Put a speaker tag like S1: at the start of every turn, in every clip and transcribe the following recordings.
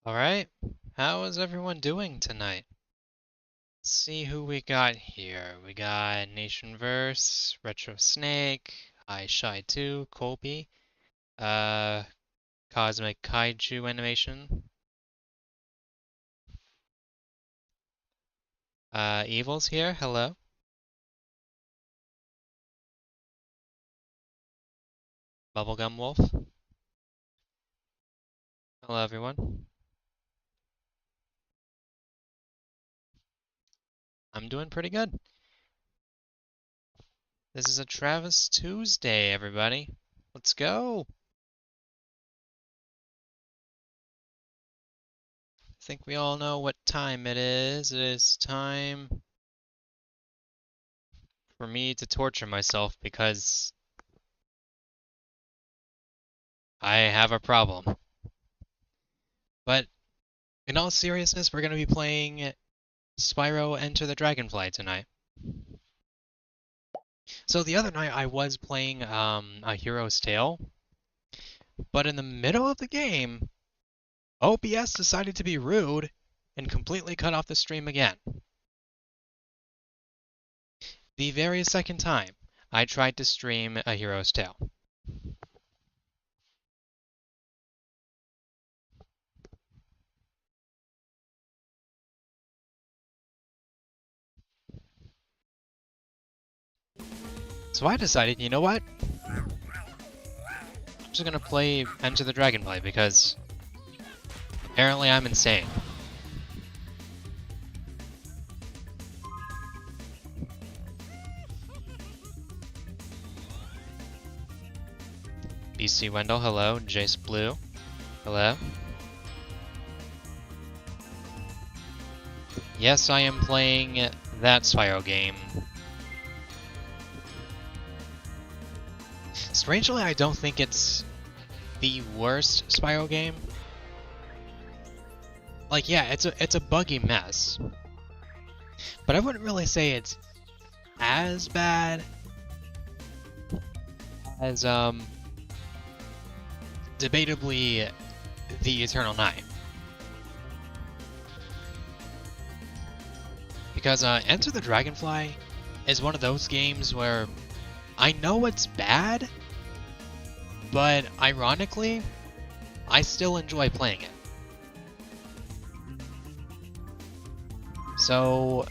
S1: Alright, how is everyone doing tonight? Let's see who we got here. We got Nationverse, Retro Snake, I Shy 2, Colby, uh, Cosmic Kaiju Animation, Evil's here, hello. Bubblegum Wolf. Hello everyone. I'm doing pretty good. This is a Travis Tuesday, everybody. Let's go! I think we all know what time it is. It is time for me to torture myself because I have a problem. But in all seriousness, we're going to be playing Spyro Enter the Dragonfly tonight. So the other night I was playing A Hero's Tale, but in the middle of the game, OBS decided to be rude and completely cut off the stream again. The very second time I tried to stream A Hero's Tale. So I decided, you know what? I'm just gonna play Enter the Dragonfly because apparently I'm insane. BC Wendell, hello. Jace Blue, hello. Yes, I am playing that Spyro game. Strangely, I don't think it's the worst Spyro game. Like, yeah, it's a buggy mess. But I wouldn't really say it's as bad as, debatably the Eternal Night. Because, Enter the Dragonfly is one of those games where I know it's bad, but ironically, I still enjoy playing it. So,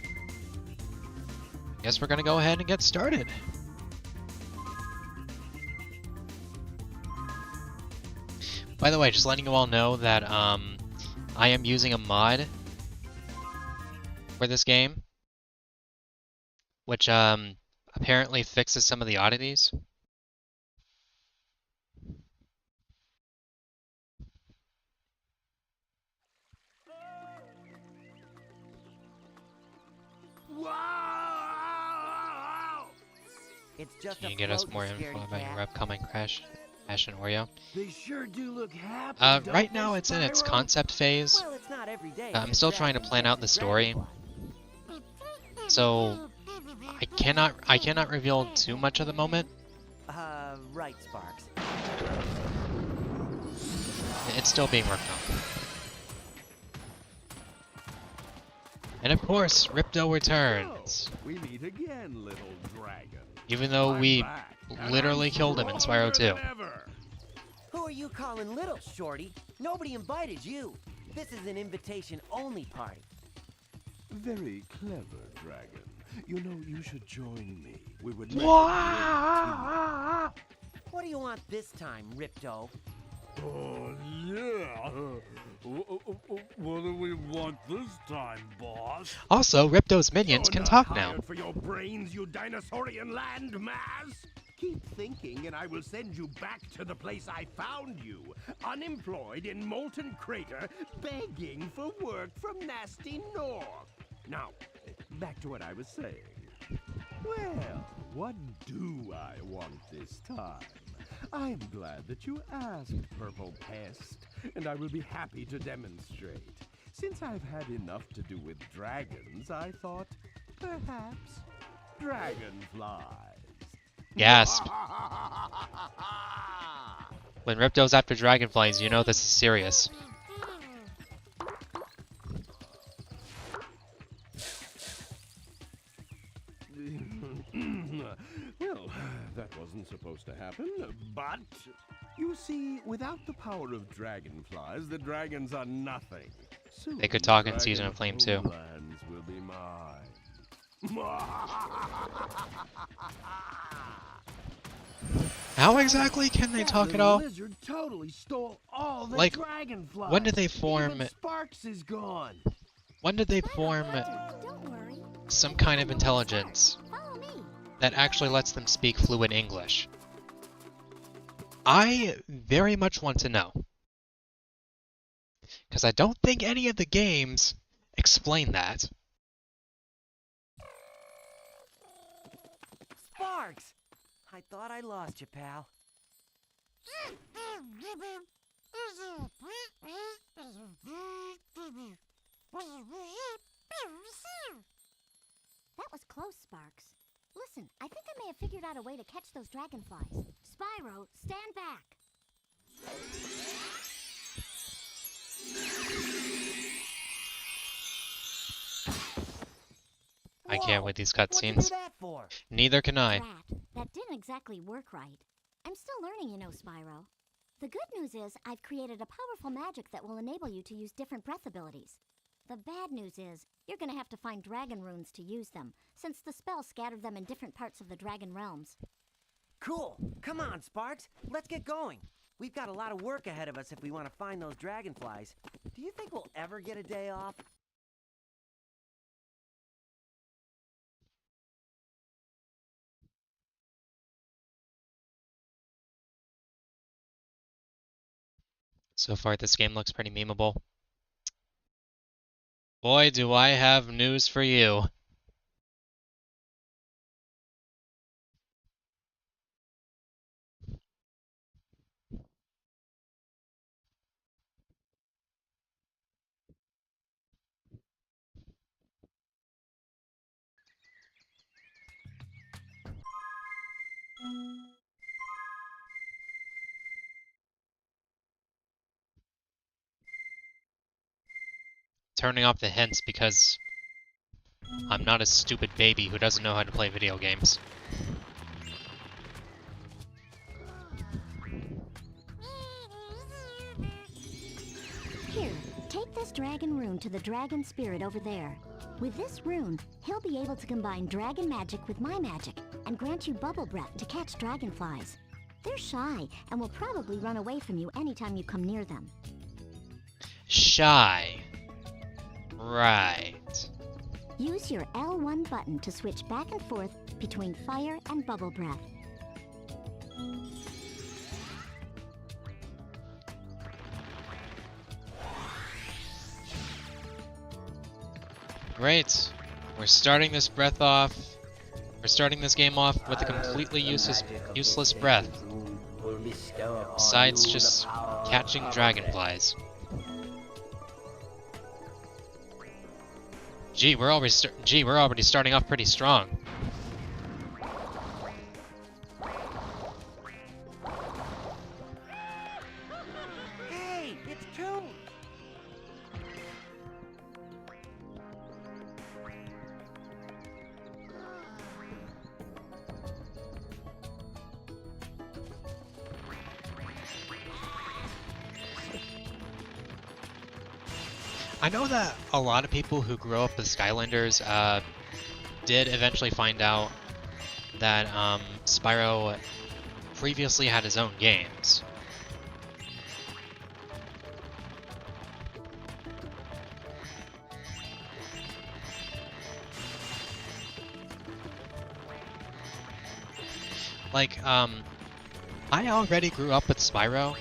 S1: I guess we're gonna go ahead and get started. By the way, just letting you all know that I am using a mod for this game, which apparently fixes some of the oddities.
S2: It's just
S1: Can you get us more info about your upcoming Crash and Oreo?
S2: They sure do look happy.
S1: Right now it's in its concept phase.
S2: Well, it's not every day
S1: I'm still trying to plan out the story, so I cannot reveal too much at the moment.
S2: Right, Sparks.
S1: It's still being worked on. And of course, Ripto returns.
S3: We meet again, little dragon.
S1: Even though we literally killed him in Spyro 2.
S2: Who are you calling little, Shorty? Nobody invited you. This is an invitation-only party.
S3: Very clever, dragon. You know, you should join me. We would
S2: What do you want this time, Ripto?
S3: Oh, yeah. What do we want this time, boss?
S1: Also, Ripto's minions can talk now.
S3: For your brains, you dinosaurian landmass. Keep thinking, and I will send you back to the place I found you, unemployed in Molten Crater, begging for work from nasty North. Now, back to what I was saying. Well, what do I want this time? I'm glad that you asked, Purple Pest, and I will be happy to demonstrate. Since I've had enough to do with dragons, I thought, perhaps, dragonflies.
S1: Gasp. When Ripto's after dragonflies, you know this is serious.
S3: Well, that wasn't supposed to happen, but you see, without the power of dragonflies, the dragons are nothing. Soon,
S1: They could
S3: the
S1: talk in
S3: dragon
S1: Season of Flame too.
S3: homelands will be mine.
S1: How exactly can they talk at all?
S3: Lizard totally stole all the
S1: Like,
S3: dragonflies.
S1: when did they form?
S3: Even Sparks is gone.
S1: When did they form some kind of intelligence that actually lets them speak fluent English? I very much want to know. Because I don't think any of the games explain that.
S2: Sparks! I thought I lost you, pal.
S4: That was close, Sparks. Listen, I think I may have figured out a way to catch those dragonflies. Spyro, stand back.
S1: I can't with these
S2: What'd you do
S1: cutscenes.
S2: that for?
S1: Neither can I.
S4: Rat, that didn't exactly work right. I'm still learning, you know, Spyro. The good news is I've created a powerful magic that will enable you to use different breath abilities. The bad news is you're gonna have to find dragon runes to use them, since the spell scattered them in different parts of the dragon realms.
S2: Cool. Come on, Sparks. Let's get going. We've got a lot of work ahead of us if we want to find those dragonflies. Do you think we'll ever get a day off?
S1: So far, this game looks pretty memeable. Boy, do I have news for you. Turning off the hints because I'm not a stupid baby who doesn't know how to play video games.
S4: Here, take this dragon rune to the dragon spirit over there. With this rune, he'll be able to combine dragon magic with my magic and grant you bubble breath to catch dragonflies. They're shy and will probably run away from you anytime you come near them.
S1: Shy. Right.
S4: Use your L1 button to switch back and forth between fire and bubble breath.
S1: Great. We're starting this breath off. We're starting this game off with a completely useless breath. Besides just catching dragonflies. Gee, we're already starting off pretty strong.
S2: Hey, it's Toon!
S1: I know that a lot of people who grew up with Skylanders did eventually find out that Spyro previously had his own games. Like, I already grew up with Spyro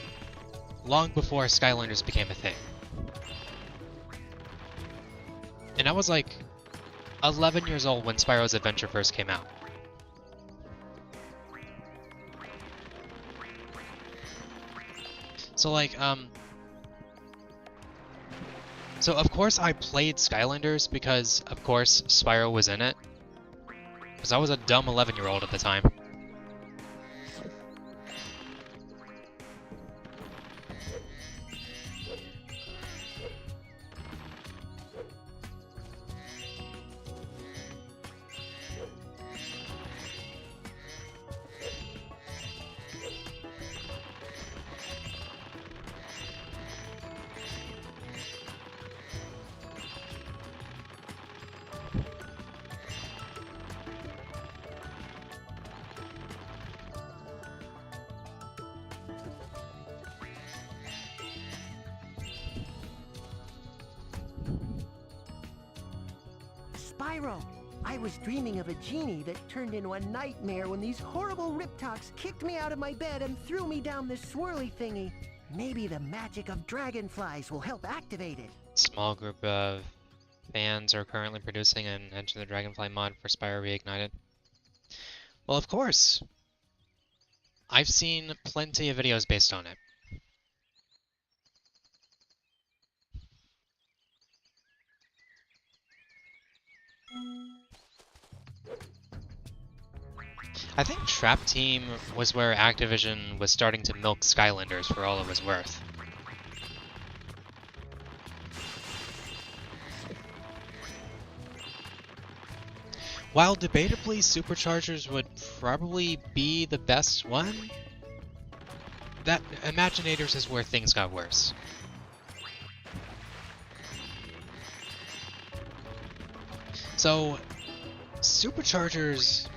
S1: long before Skylanders became a thing. And I was like 11 years old when Spyro's Adventure first came out. So like, so of course I played Skylanders because of course Spyro was in it. Because I was a dumb 11-year-old at the time.
S2: Spyro, I was dreaming of a genie that turned into a nightmare when these horrible Riptocs kicked me out of my bed and threw me down this swirly thingy. Maybe the magic of dragonflies will help activate it.
S1: Small group of fans are currently producing an Enter the Dragonfly mod for Spyro Reignited. Well, of course. I've seen plenty of videos based on it. I think Trap Team was where Activision was starting to milk Skylanders for all it was worth. While debatably Superchargers would probably be the best one, that Imaginators is where things got worse. So, Superchargers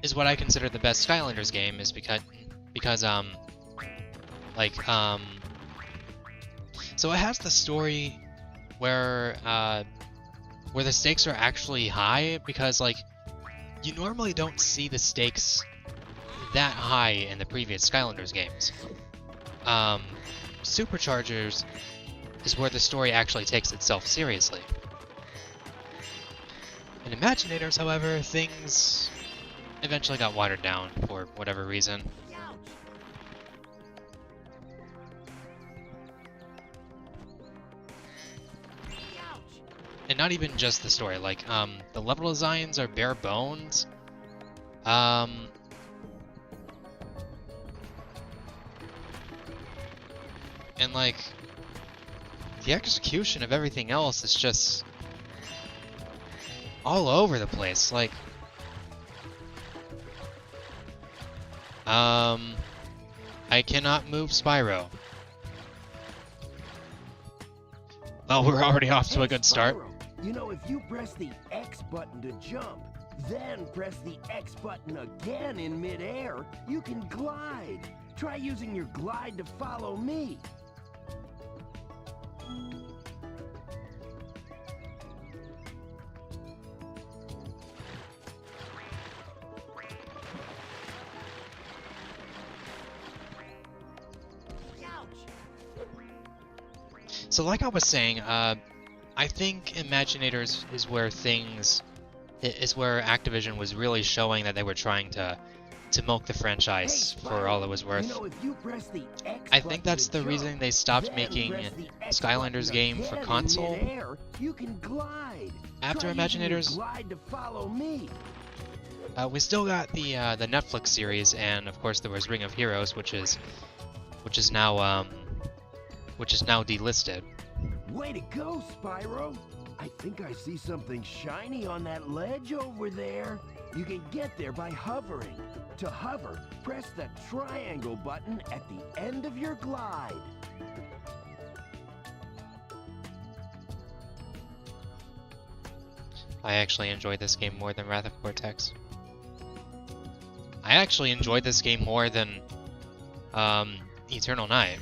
S1: is what I consider the best Skylanders game, is because so it has the story where the stakes are actually high, because like you normally don't see the stakes that high in the previous Skylanders games. Superchargers is where the story actually takes itself seriously. In Imaginators, however, things eventually got watered down for whatever reason. And not even just the story, like, the level designs are bare bones. And like, the execution of everything else is just all over the place. Like, I cannot move Spyro. Oh, we're already off to a good start.
S3: Spyro, you know, if you press the X button to jump, then press the X button again in midair, you can glide. Try using your glide to follow me.
S1: So like I was saying, I think Imaginators is where Activision was really showing that they were trying to milk the franchise for all it was worth.
S3: You know, if you press the X
S1: I think that's the
S3: button to
S1: reason
S3: jump,
S1: they stopped
S3: then
S1: making
S3: press the X
S1: Skylanders
S3: button
S1: game for
S3: again in
S1: console
S3: midair, you can glide.
S1: after
S3: Try using your
S1: Imaginators.
S3: glide to follow me.
S1: We still got the Netflix series, and of course there was Ring of Heroes, which is now delisted.
S3: Way to go, Spyro! I think I see something shiny on that ledge over there. You can get there by hovering. To hover, press the triangle button at the end of your glide.
S1: I actually enjoyed this game more than Wrath of Cortex. I actually enjoyed this game more than Eternal Night.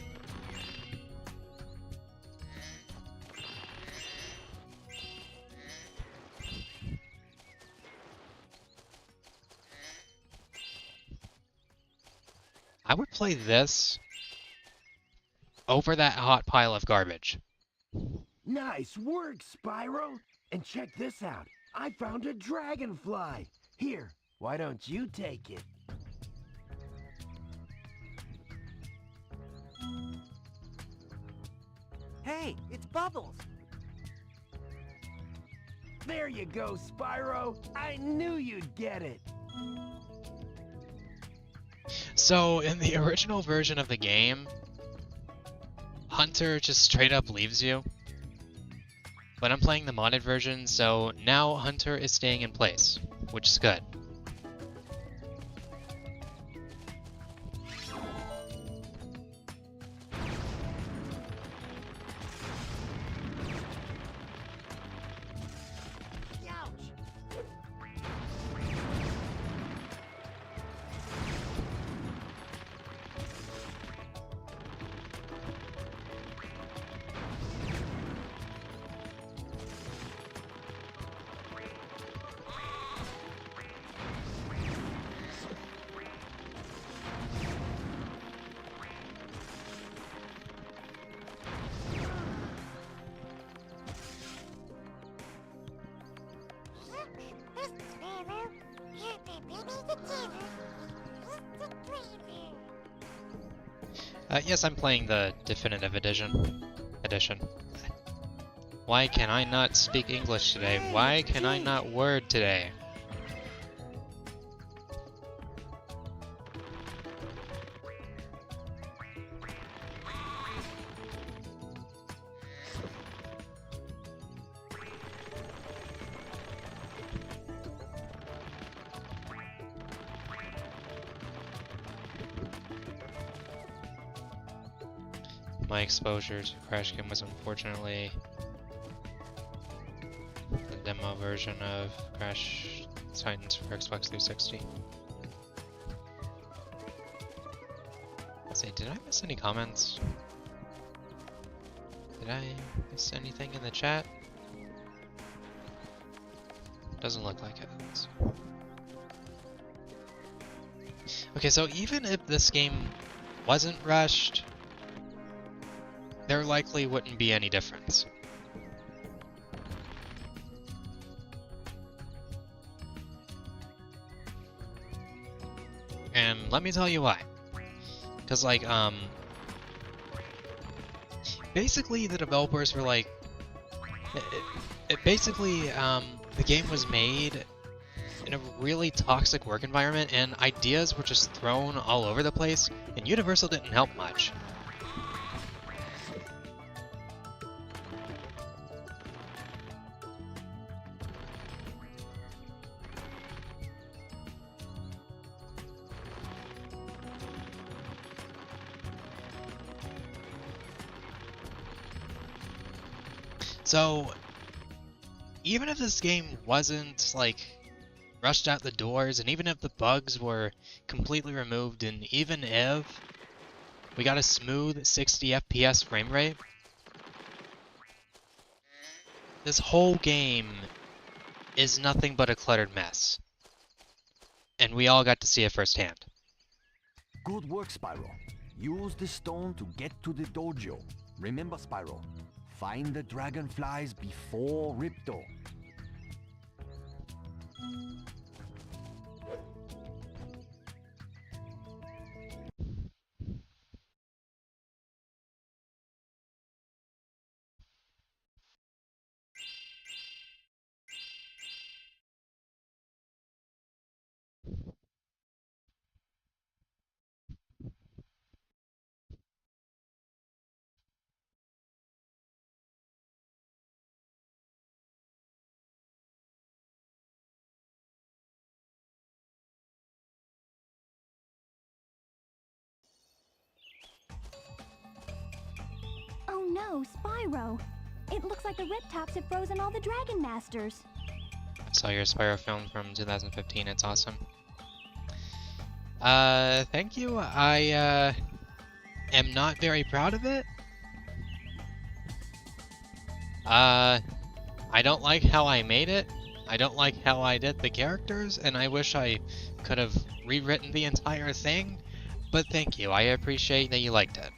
S1: I would play this over that hot pile of garbage.
S3: Nice work, Spyro! And check this out. I found a dragonfly. Here, why don't you take it?
S2: Hey, it's Bubbles.
S3: There you go, Spyro. I knew you'd get it.
S1: So, in the original version of the game, Hunter just straight up leaves you. But I'm playing the modded version, so now Hunter is staying in place, which is good. Yes, I'm playing the definitive edition. Why can I not speak English today? Why can I not word today? My exposure to Crash Game was unfortunately the demo version of Crash Titans for Xbox 360. Let's see, did I miss any comments? Did I miss anything in the chat? Doesn't look like it. Let's see. Okay, so even if this game wasn't rushed, there likely wouldn't be any difference. And let me tell you why. Because, like, basically the developers were like, the game was made in a really toxic work environment, and ideas were just thrown all over the place, and Universal didn't help much. So, even if this game wasn't, like, rushed out the doors, and even if the bugs were completely removed, and even if we got a smooth 60 FPS frame rate, this whole game is nothing but a cluttered mess. And we all got to see it firsthand.
S5: Good work, Spyro. Use the stone to get to the dojo. Remember, Spyro, find the dragonflies before Ripto.
S4: Oh no, Spyro! It looks like the Riptops have frozen all the Dragon Masters.
S1: I saw your Spyro film from 2015, it's awesome. Thank you. I am not very proud of it. I don't like how I made it. I don't like how I did the characters, and I wish I could have rewritten the entire thing. But thank you, I appreciate that you liked it.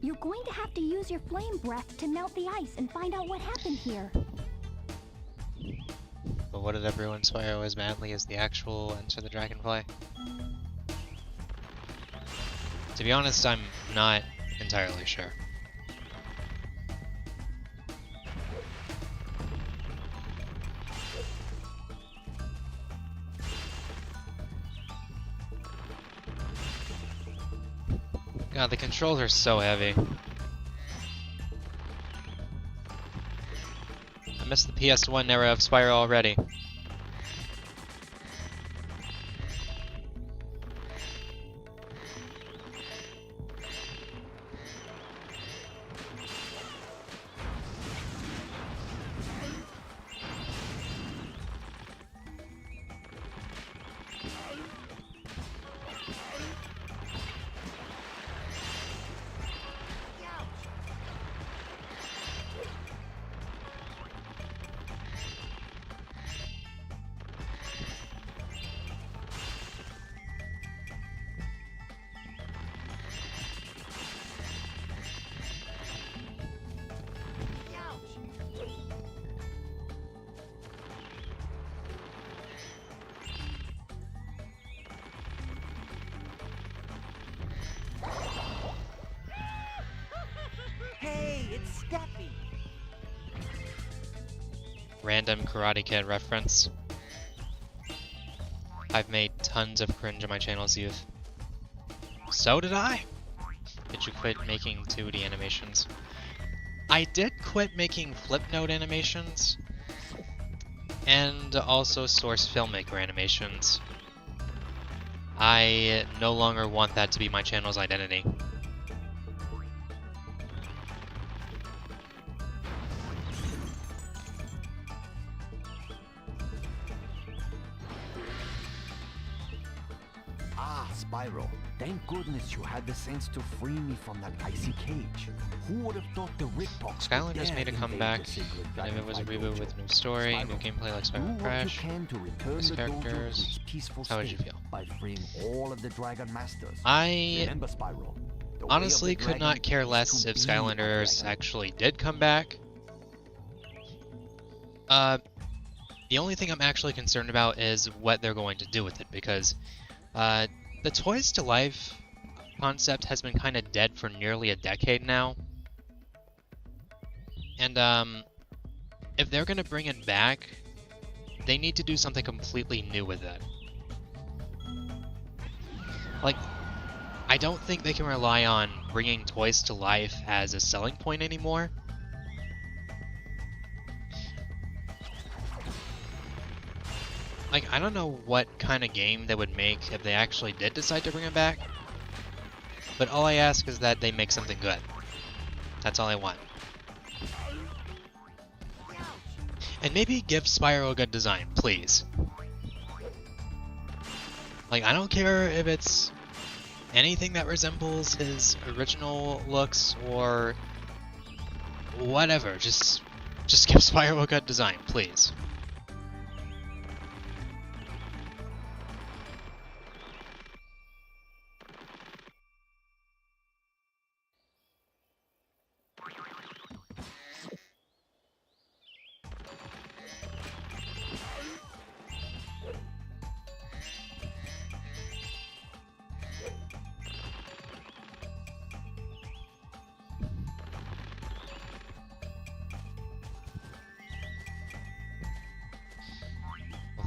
S4: You're going to have to use your flame breath to melt the ice and find out what happened here.
S1: But what did everyone Spyro as madly as the actual Enter the Dragonfly? To be honest, I'm not entirely sure. God, the controls are so heavy. I missed the PS1 era of Spyro already.
S2: Steppy.
S1: Random Karate Kid reference. I've made tons of cringe on my channel as youth. So did I! Did you quit making 2D animations? I did quit making Flipnote animations, and also Source Filmmaker animations. I no longer want that to be my channel's identity.
S5: Ah, Spyro. Thank goodness you had the sense to free me from that icy cage. Who would have thought the Ripto
S1: Skylanders made a comeback, and if it was a reboot with new story, new gameplay like Spyro Crash, voice characters, how would you feel?
S5: By freeing all of the Dragon Masters.
S1: I
S5: Remember, Spyro, the way of
S1: honestly
S5: the
S1: could not
S5: dragon
S1: care
S5: is
S1: less
S5: to
S1: if
S5: be a
S1: Skylanders
S5: dragon.
S1: actually did come back. The only thing I'm actually concerned about is what they're going to do with it, because the Toys to Life concept has been kind of dead for nearly a decade now. And if they're going to bring it back, they need to do something completely new with it. Like, I don't think they can rely on bringing toys to life as a selling point anymore. Like, I don't know what kind of game they would make if they actually did decide to bring it back. But all I ask is that they make something good. That's all I want. And maybe give Spyro a good design, please. Like, I don't care if it's anything that resembles his original looks or whatever. Just give Spyro a good design, please.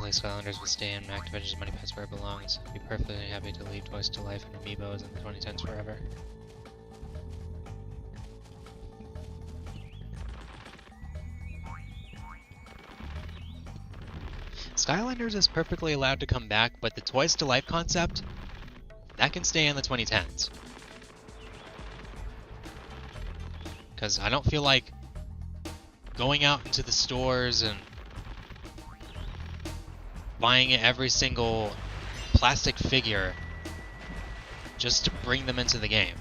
S1: Hopefully Skylanders will stay in Activision's Moneybags where it belongs. I'd be perfectly happy to leave Toys to Life and Amiibos in the 2010s forever. Skylanders is perfectly allowed to come back, but the Toys to Life concept, that can stay in the 2010s. Because I don't feel like going out into the stores and buying every single plastic figure just to bring them into the game.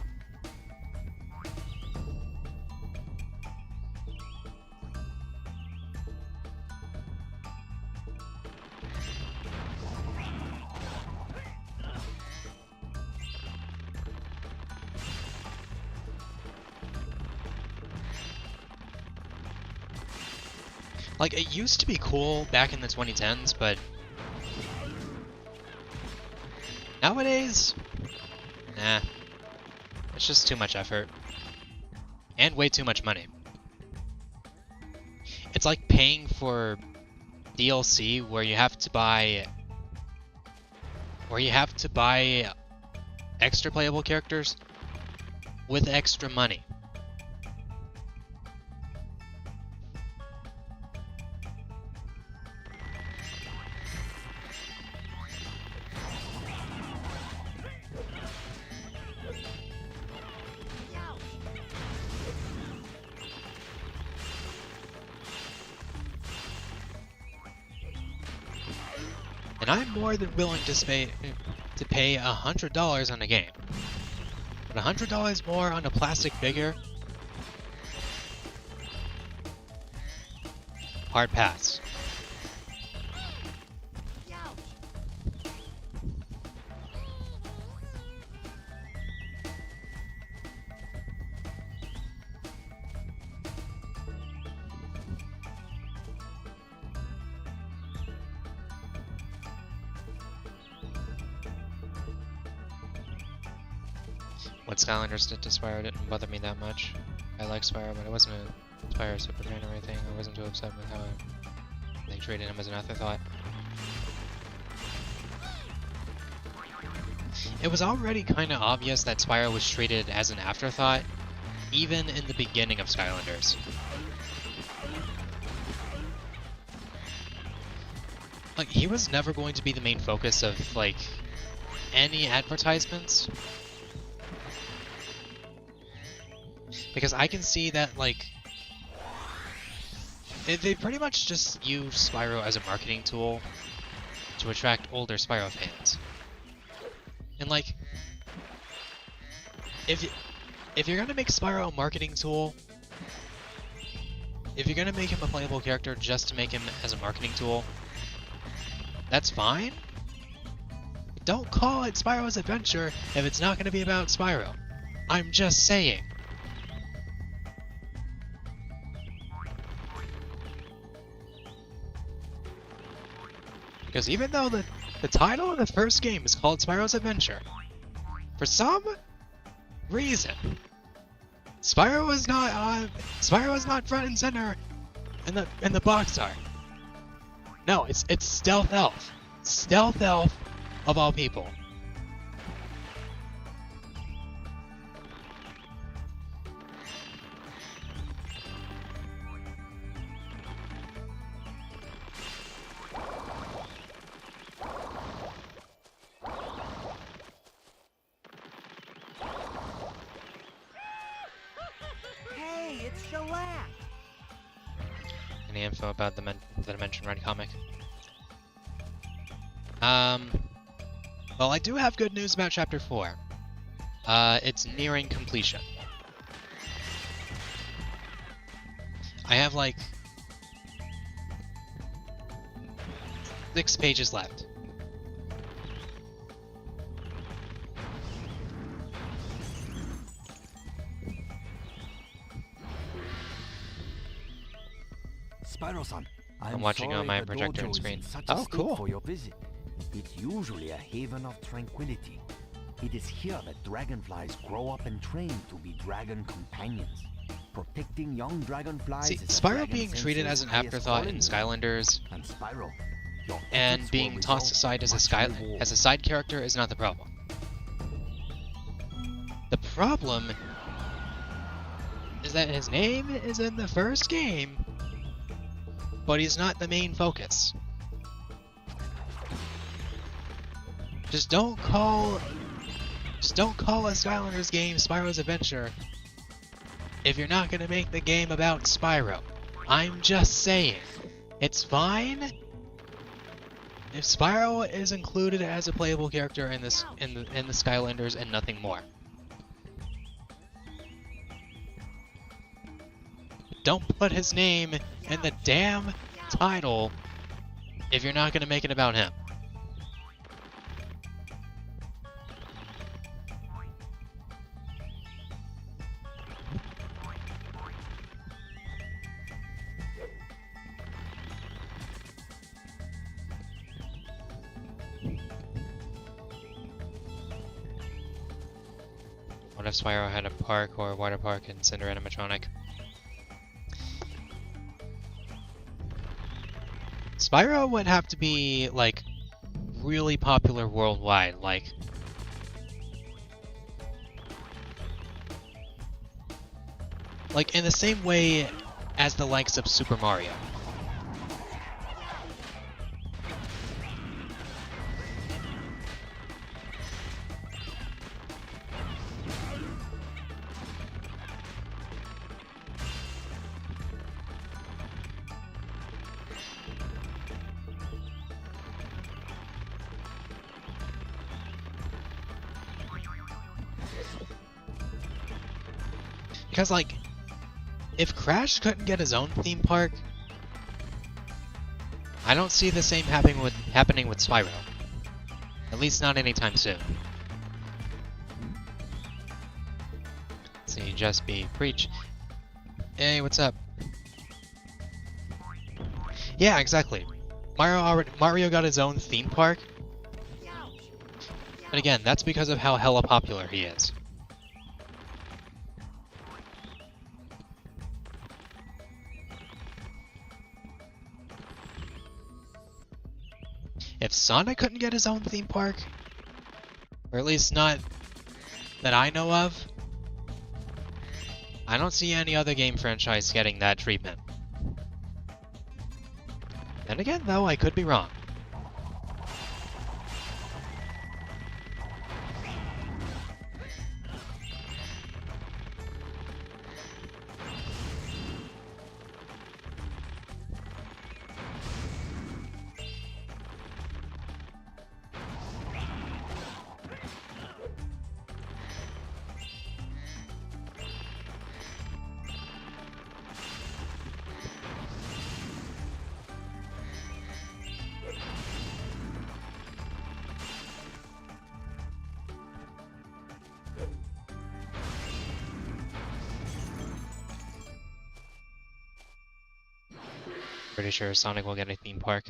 S1: Like, it used to be cool back in the 2010s, but nowadays, nah. It's just too much effort. And way too much money. It's like paying for DLC where you have to buy extra playable characters with extra money. And I'm more than willing to pay $100 on a game. But $100 more on a plastic figure? Hard pass. What Skylanders did to Spyro didn't bother me that much. I like Spyro, but I wasn't a Spyro super fan or anything. I wasn't too upset with how they treated him as an afterthought. It was already kind of obvious that Spyro was treated as an afterthought, even in the beginning of Skylanders. Like, he was never going to be the main focus of, like, any advertisements. Because I can see that, like, they pretty much just use Spyro as a marketing tool to attract older Spyro fans. And, like, if you're gonna make Spyro a marketing tool, if you're gonna make him a playable character just to make him as a marketing tool, that's fine. Don't call it Spyro's Adventure if it's not gonna be about Spyro. I'm just saying. Because even though the title of the first game is called Spyro's Adventure, for some reason, Spyro is not front and center in the box art. No, it's Stealth Elf. Stealth Elf of all people.
S2: Hey, it's Shellac!
S1: Any info about the Dimension Red comic? Well, I do have good news about Chapter 4. It's nearing completion. I have, like, 6 pages left.
S5: Spyro-san,
S1: I'm watching on my projector and screen. Oh, cool.
S5: For your visit. It's usually a haven of tranquility. It is here that dragonflies grow up and train to be dragon companions. Protecting young dragonflies
S1: See,
S5: is
S1: Spyro being treated as an afterthought in Skylanders
S5: and Spyro, your
S1: and
S5: efforts
S1: being
S5: will
S1: tossed
S5: result
S1: aside
S5: in
S1: as a
S5: much
S1: side character is not the problem. The problem is that his name is in the first game, but he's not the main focus. Just don't call a Skylanders game Spyro's Adventure if you're not gonna make the game about Spyro. I'm just saying. It's fine if Spyro is included as a playable character in the Skylanders and nothing more. Don't put his name in the damn title if you're not gonna make it about him. What if Spyro had a park or a water park in Cinder Animatronic? Spyro would have to be, like, really popular worldwide, like in the same way as the likes of Super Mario. Because, like, if Crash couldn't get his own theme park, I don't see the same happening with Spyro. At least not anytime soon. See, just be preach. Hey, what's up? Yeah, exactly. Mario got his own theme park. But again, that's because of how hella popular he is. if Sonic couldn't get his own theme park, or at least not that I know of, I don't see any other game franchise getting that treatment. Then again, though, I could be wrong. Pretty sure Sonic will get a theme park.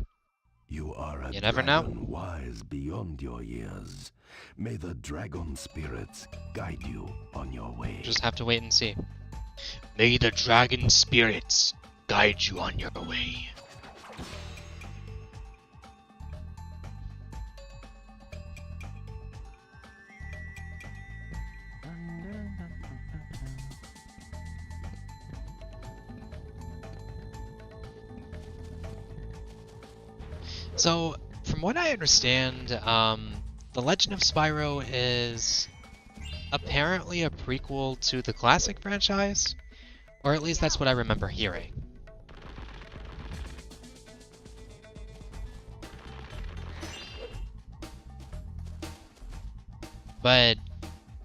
S3: You are a
S1: You never know.
S3: dragon wise beyond your years. May the dragon spirits guide you on your way.
S1: Just have to wait and see. May the dragon spirits guide you on your way. So, from what I understand, The Legend of Spyro is apparently a prequel to the classic franchise, or at least that's what I remember hearing. But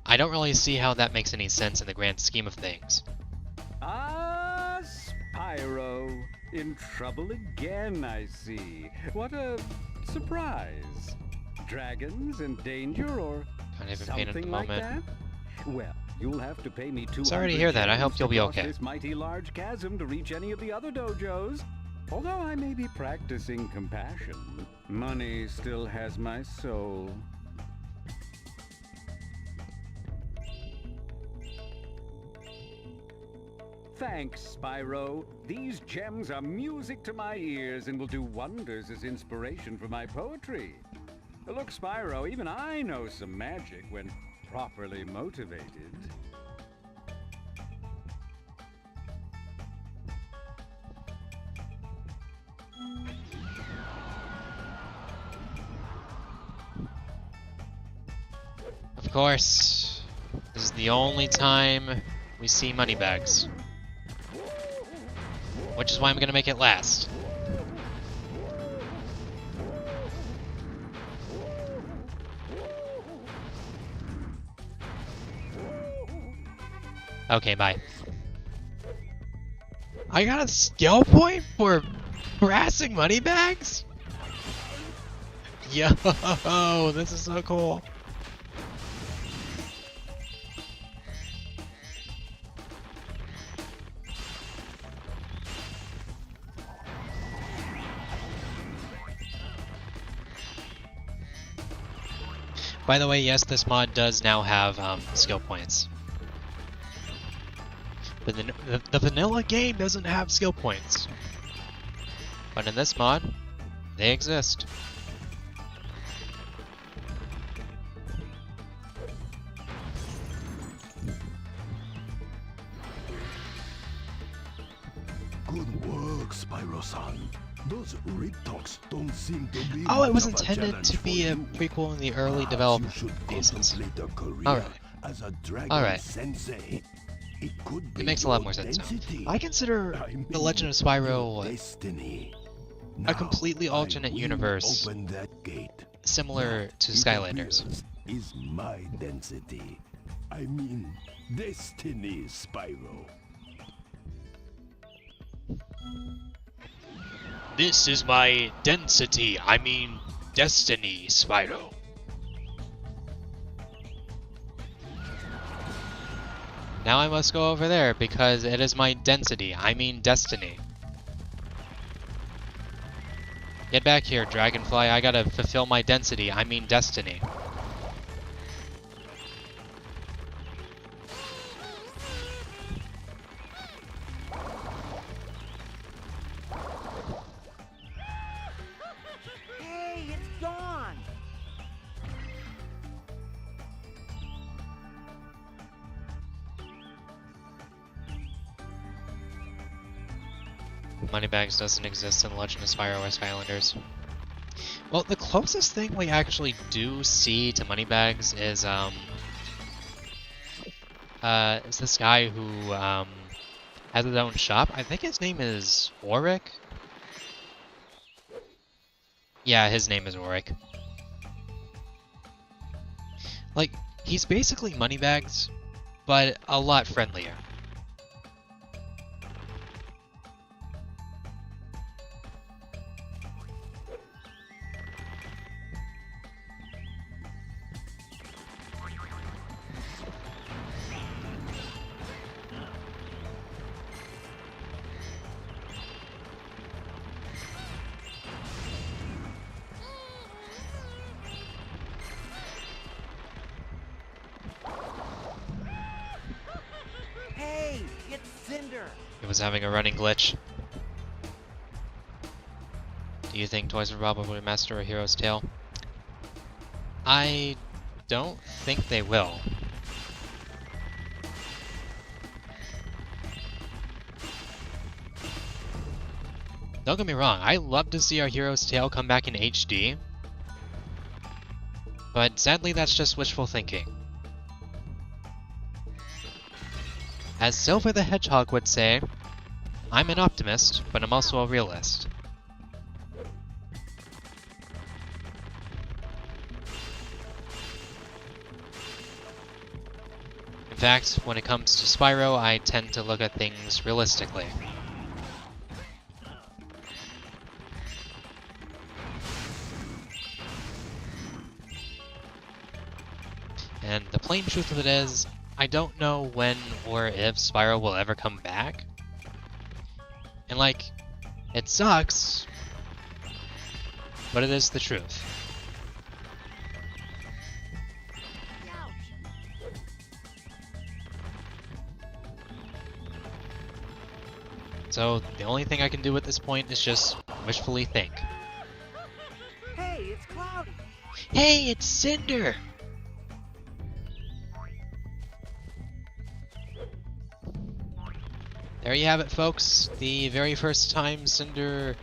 S1: I don't really see how that makes any sense in the grand scheme of things.
S6: Ah, Spyro. In trouble again, I see. What a surprise. Dragons in danger or
S1: Kind of in pain at the
S6: something like
S1: moment.
S6: that? Well, you'll have to pay me 200
S1: Sorry to hear that. I hope
S6: gems
S1: you'll be
S6: to cross
S1: okay.
S6: this mighty large chasm to reach any of the other dojos. Although I may be practicing compassion, money still has my soul. Thanks, Spyro. These gems are music to my ears and will do wonders as inspiration for my poetry. Look, Spyro, even I know some magic when properly motivated.
S1: Of course, this is the only time we see Moneybags. Which is why I'm gonna make it last. Okay, bye. I got a skill point for harassing Moneybags? Yo, this is so cool. By the way, yes, this mod does now have skill points. But the vanilla game doesn't have skill points. But in this mod, they exist.
S3: Good work, Spyro-san. Those Riptoks don't seem to be
S1: Oh, it was
S3: much of a
S1: intended
S3: challenge
S1: to
S3: for
S1: be a
S3: you.
S1: prequel in the early
S3: Perhaps
S1: development
S3: you should
S1: phases.
S3: contemplate a career
S1: Alright.
S3: as a dragon
S1: Alright.
S3: sensei. It could be
S1: It makes a lot
S3: your
S1: more sense now.
S3: density.
S1: I consider
S3: I mean,
S1: The Legend of
S3: your
S1: Spyro
S3: destiny.
S1: a
S3: Now,
S1: completely
S3: I
S1: alternate
S3: will
S1: universe
S3: open that gate.
S1: similar
S3: What
S1: to
S3: it
S1: Skylanders.
S3: reveals is my density. I mean, destiny, Spyro.
S1: This is my density, I mean destiny, Spyro. Now I must go over there because it is my density, I mean destiny. Get back here, Dragonfly, I gotta fulfill my density, I mean destiny.
S2: Hey, it's
S1: Moneybags doesn't exist in Legend of Spyro or Skylanders. Well, the closest thing we actually do see to Moneybags is this guy who has his own shop. I think his name is Auric. Yeah, his name is Auric. Like, he's basically Moneybags, but a lot friendlier.
S2: Hey, it's Cinder.
S1: He was having a running glitch. Do you think Toys will probably master a hero's tale? I don't think they will. Don't get me wrong, I love to see our hero's tale come back in HD. But sadly, that's just wishful thinking. As Silver the Hedgehog would say, I'm an optimist, but I'm also a realist. In fact, when it comes to Spyro, I tend to look at things realistically. And the plain truth of it is, I don't know when or if Spyro will ever come back. And like, it sucks, but it is the truth. So the only thing I can do at this point is just wishfully think.
S2: Hey, it's Cloudy.
S1: Hey, it's Cinder! There you have it, folks. The very first time Cinder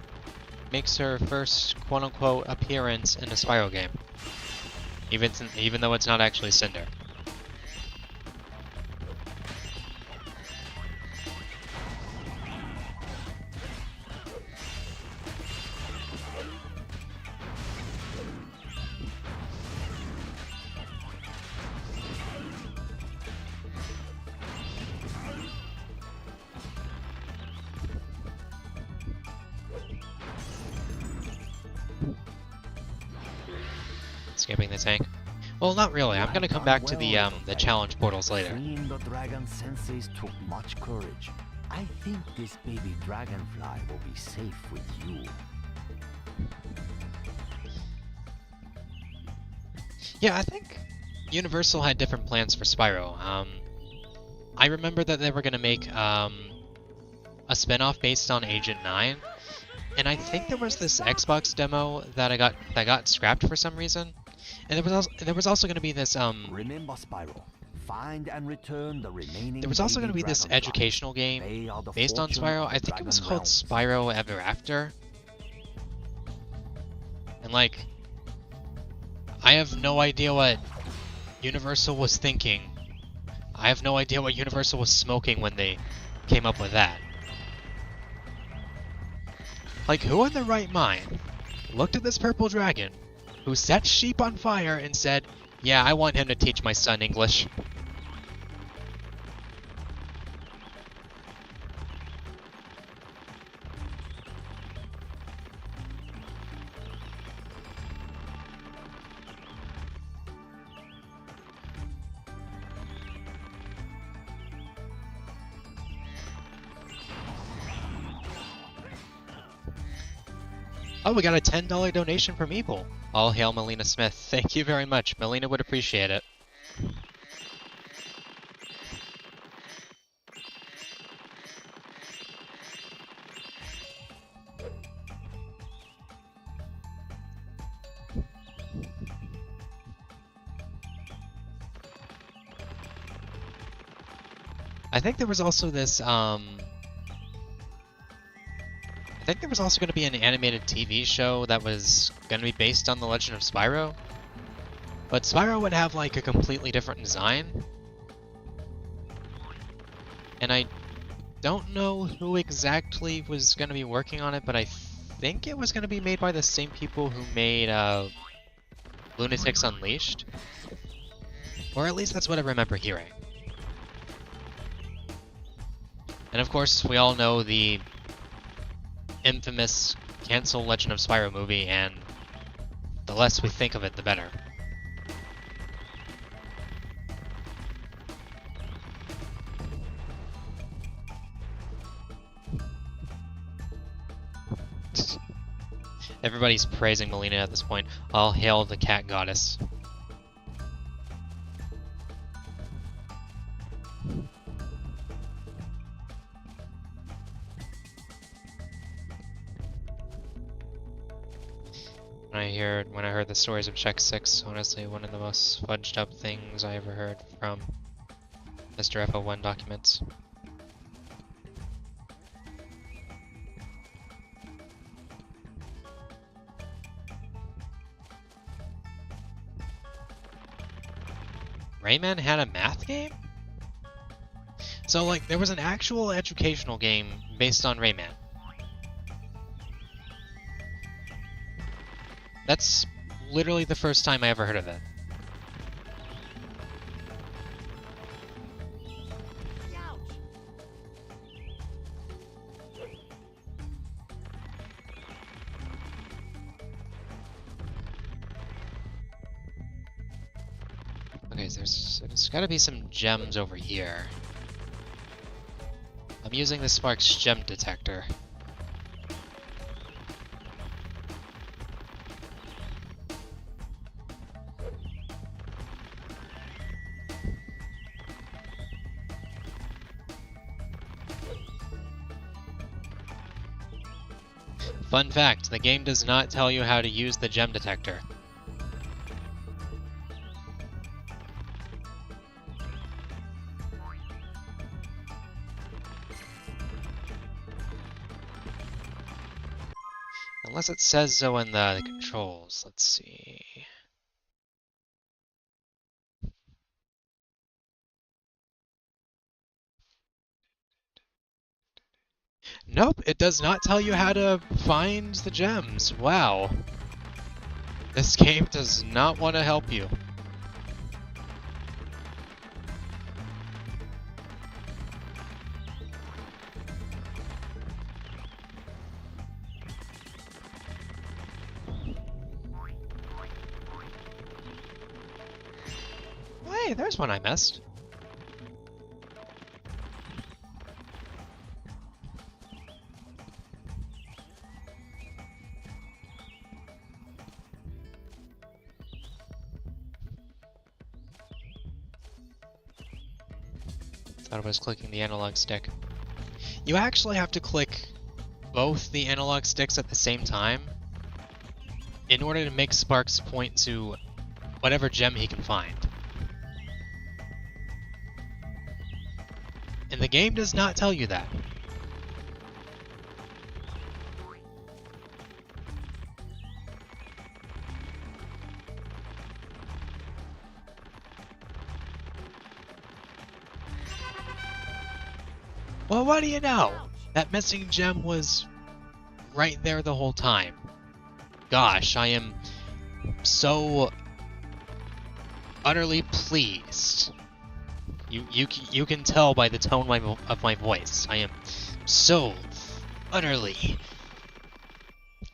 S1: makes her first quote-unquote appearance in a Spyro game. Even though it's not actually Cinder. Skipping the tank. Well, not really. I'm gonna come back to the challenge portals later.
S5: Freeing the dragon senseis took much courage. I think this baby dragonfly will be safe with you.
S1: Yeah, I think Universal had different plans for Spyro. I remember that they were gonna make a spin-off based on Agent 9, and I think there was this Xbox demo that got scrapped for some reason. And there was also going to be this
S5: Remember, Spyro, find and return the remaining.
S1: There was also going to
S5: baby
S1: be this
S5: dragonflies.
S1: educational game
S5: They are the
S1: based on
S5: fortune
S1: Spyro.
S5: of
S1: I
S5: the
S1: think it was
S5: dragon
S1: called
S5: realms.
S1: Spyro Ever After. And like, I have no idea what Universal was thinking. I have no idea what Universal was smoking when they came up with that. Like, who in their right mind looked at this purple dragon who set sheep on fire and said, yeah, I want him to teach my son English. Oh, we got a $10 donation from Meeple. All hail Melina Smith. Thank you very much. Melina would appreciate it. I think there was also this, think there was also going to be an animated TV show that was going to be based on The Legend of Spyro. But Spyro would have like a completely different design. And I don't know who exactly was going to be working on it, but I think it was going to be made by the same people who made Lunatics Unleashed. Or at least that's what I remember hearing. And of course, we all know the infamous cancel Legend of Spyro movie, and the less we think of it, the better. Everybody's praising Melina at this point. All hail the cat goddess. When I heard the stories of Check 6, honestly one of the most fudged up things I ever heard from Mr. FO1 documents. Rayman had a math game? So like there was an actual educational game based on Rayman. That's literally the first time I ever heard of it. Okay, there's gotta be some gems over here. I'm using the Sparks gem detector. Fun fact, the game does not tell you how to use the gem detector. Unless it says so in the controls. Let's see. Nope, it does not tell you how to find the gems. Wow. This game does not want to help you. Hey, there's one I missed. Thought I was clicking the analog stick. You actually have to click both the analog sticks at the same time in order to make Sparks point to whatever gem he can find. And the game does not tell you that. Well, what do you know? That missing gem was right there the whole time. Gosh, I am so utterly pleased. You can tell by the tone of my voice. I am so utterly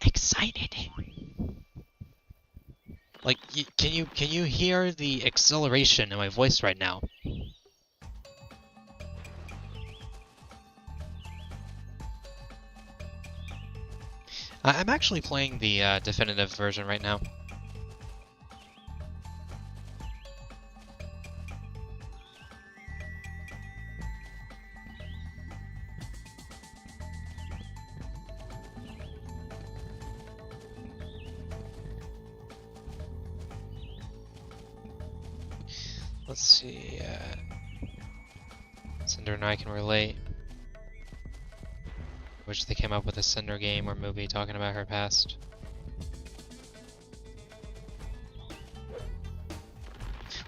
S1: excited. Like, can you hear the acceleration in my voice right now? I'm actually playing the definitive version right now. Let's see. Cinder and I can relate. Wish they came up with a Cinder game or movie talking about her past.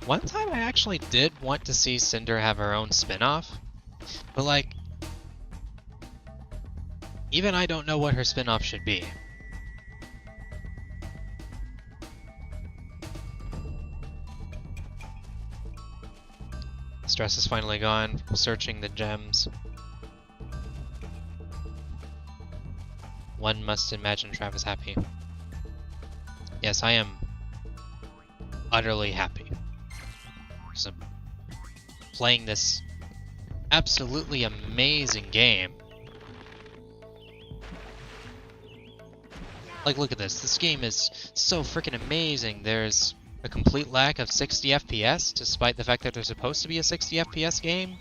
S1: One time I actually did want to see Cinder have her own spin-off, but like, even I don't know what her spin-off should be. Stress is finally gone from searching the gems. One must imagine Travis happy. Yes, I am utterly happy. So, playing this absolutely amazing game. Like, look at this. This game is so freaking amazing. There's a complete lack of 60 FPS, despite the fact that there's supposed to be a 60 FPS game.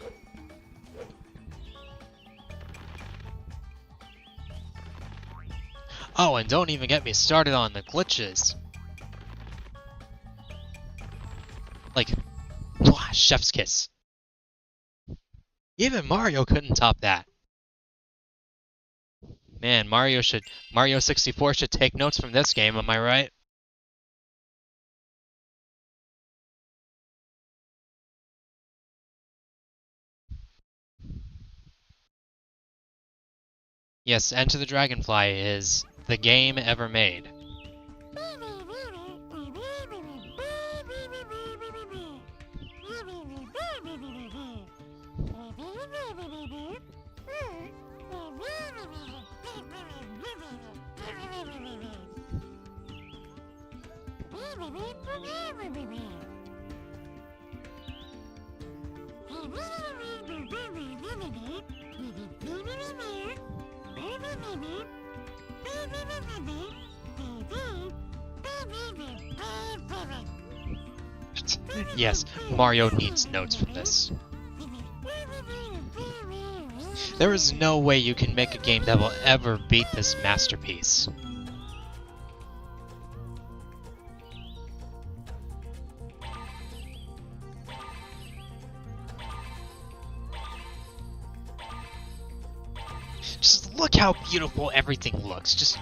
S1: Oh, and don't even get me started on the glitches. Like, mwah, chef's kiss. Even Mario couldn't top that. Man, Mario 64 should take notes from this game, am I right? Yes, Enter the Dragonfly is the game ever made. Yes, Mario needs notes from this. There is no way you can make a game that will ever beat this masterpiece. Just look how beautiful everything looks. Just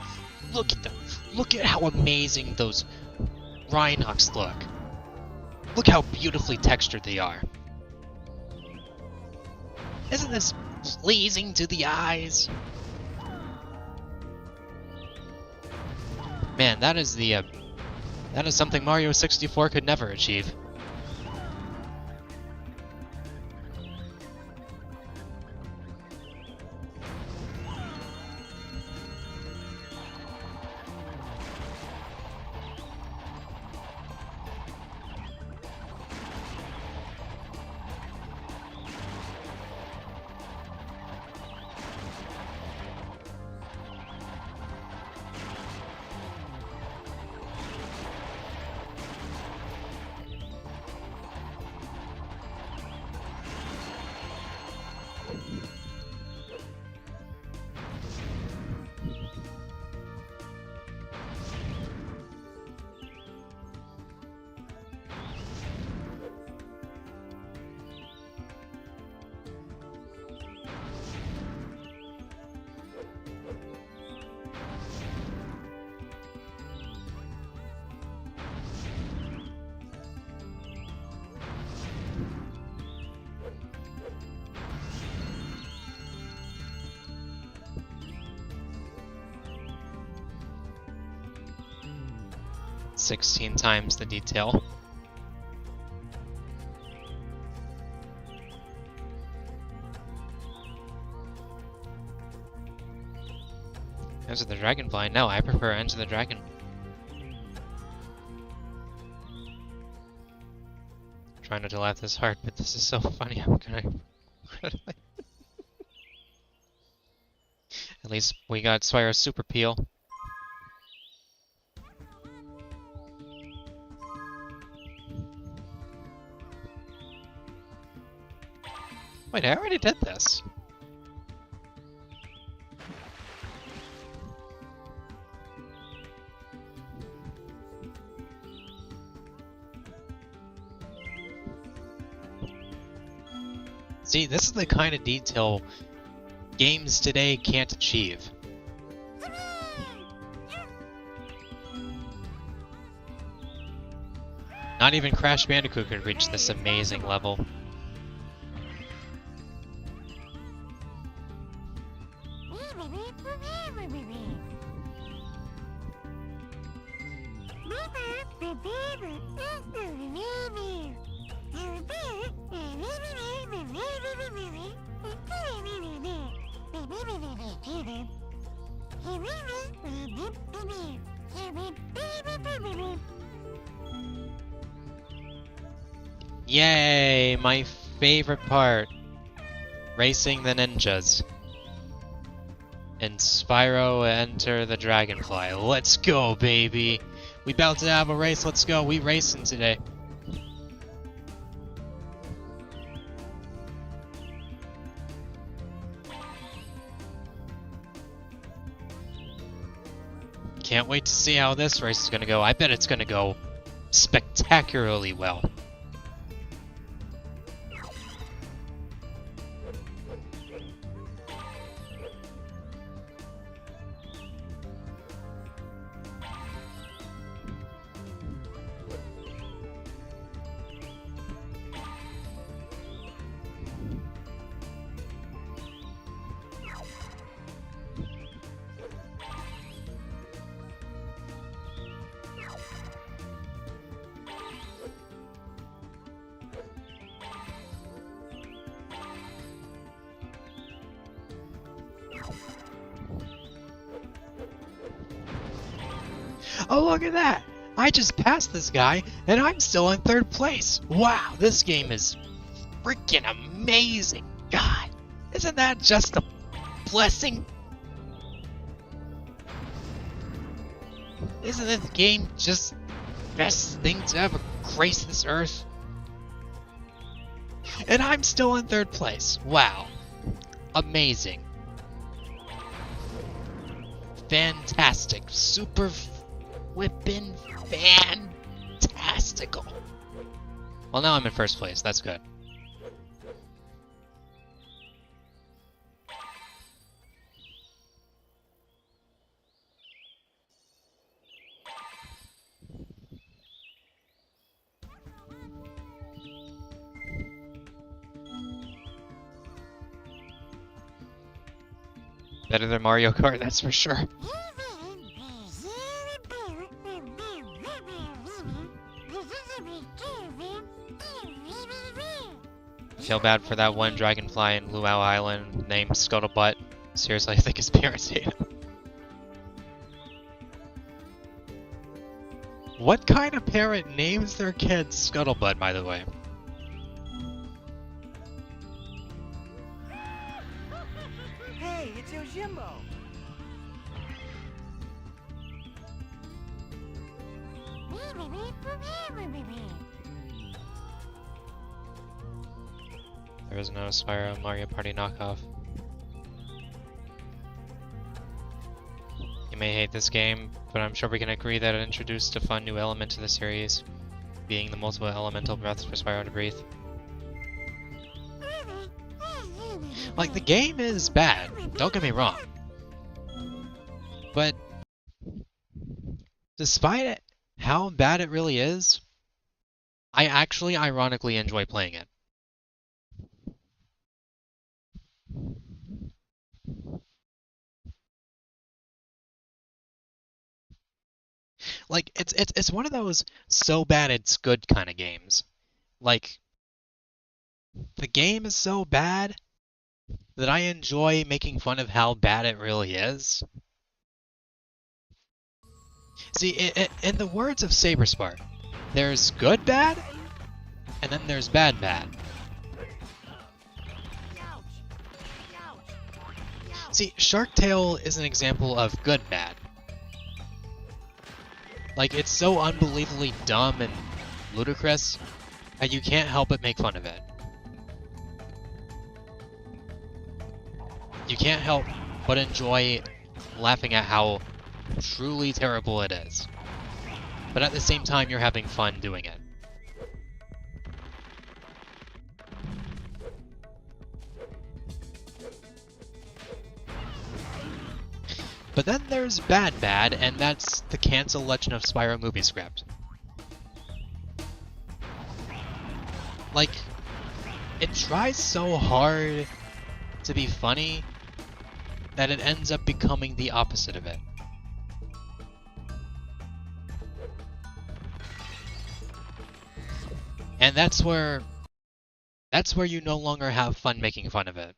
S1: look at them. Look at how amazing those Rhinox look. Look how beautifully textured they are. Isn't this pleasing to the eyes? Man, that is something Mario 64 could never achieve. "16 times the detail." Enter the Dragonfly? No, I prefer Enter the Dragon. Trying not to laugh this hard, but this is so funny. I'm gonna. At least we got Spyro's Super Peel. Wait, I already did this. See, this is the kind of detail games today can't achieve. Not even Crash Bandicoot could reach this amazing level. Yay, my favorite part. Racing the ninjas. In Spyro Enter the Dragonfly. Let's go, baby. We about to have a race, let's go. We racing today. Can't wait to see how this race is gonna go. I bet it's gonna go spectacularly well. Oh, look at that! I just passed this guy, and I'm still in 3rd place! Wow, this game is freaking amazing! God, isn't that just a blessing? Isn't this game just the best thing to ever grace this earth? And I'm still in 3rd place. Wow. Amazing. Fantastic. Super flippin' fantastical. Well, now I'm in 1st place. That's good. Better than Mario Kart, that's for sure. Feel bad for that one dragonfly in Luau Island named Scuttlebutt. Seriously, I think his parents hate him. What kind of parent names their kids Scuttlebutt, by the way?
S2: Hey, it's Yojimbo.
S1: There is no Spyro Mario Party knockoff. You may hate this game, but I'm sure we can agree that it introduced a fun new element to the series, being the multiple elemental breaths for Spyro to breathe. Like, the game is bad, don't get me wrong. But despite it, how bad it really is, I actually ironically enjoy playing it. Like, it's one of those so bad it's good kind of games. Like, the game is so bad that I enjoy making fun of how bad it really is. See, in the words of Saberspart, there's good bad, and then there's bad bad. See, Shark Tale is an example of good bad. Like, it's so unbelievably dumb and ludicrous that you can't help but make fun of it. You can't help but enjoy laughing at how truly terrible it is. But at the same time, you're having fun doing it. But then there's bad, and that's the cancel Legend of Spyro movie script. Like, it tries so hard to be funny that it ends up becoming the opposite of it. And that's where you no longer have fun making fun of it.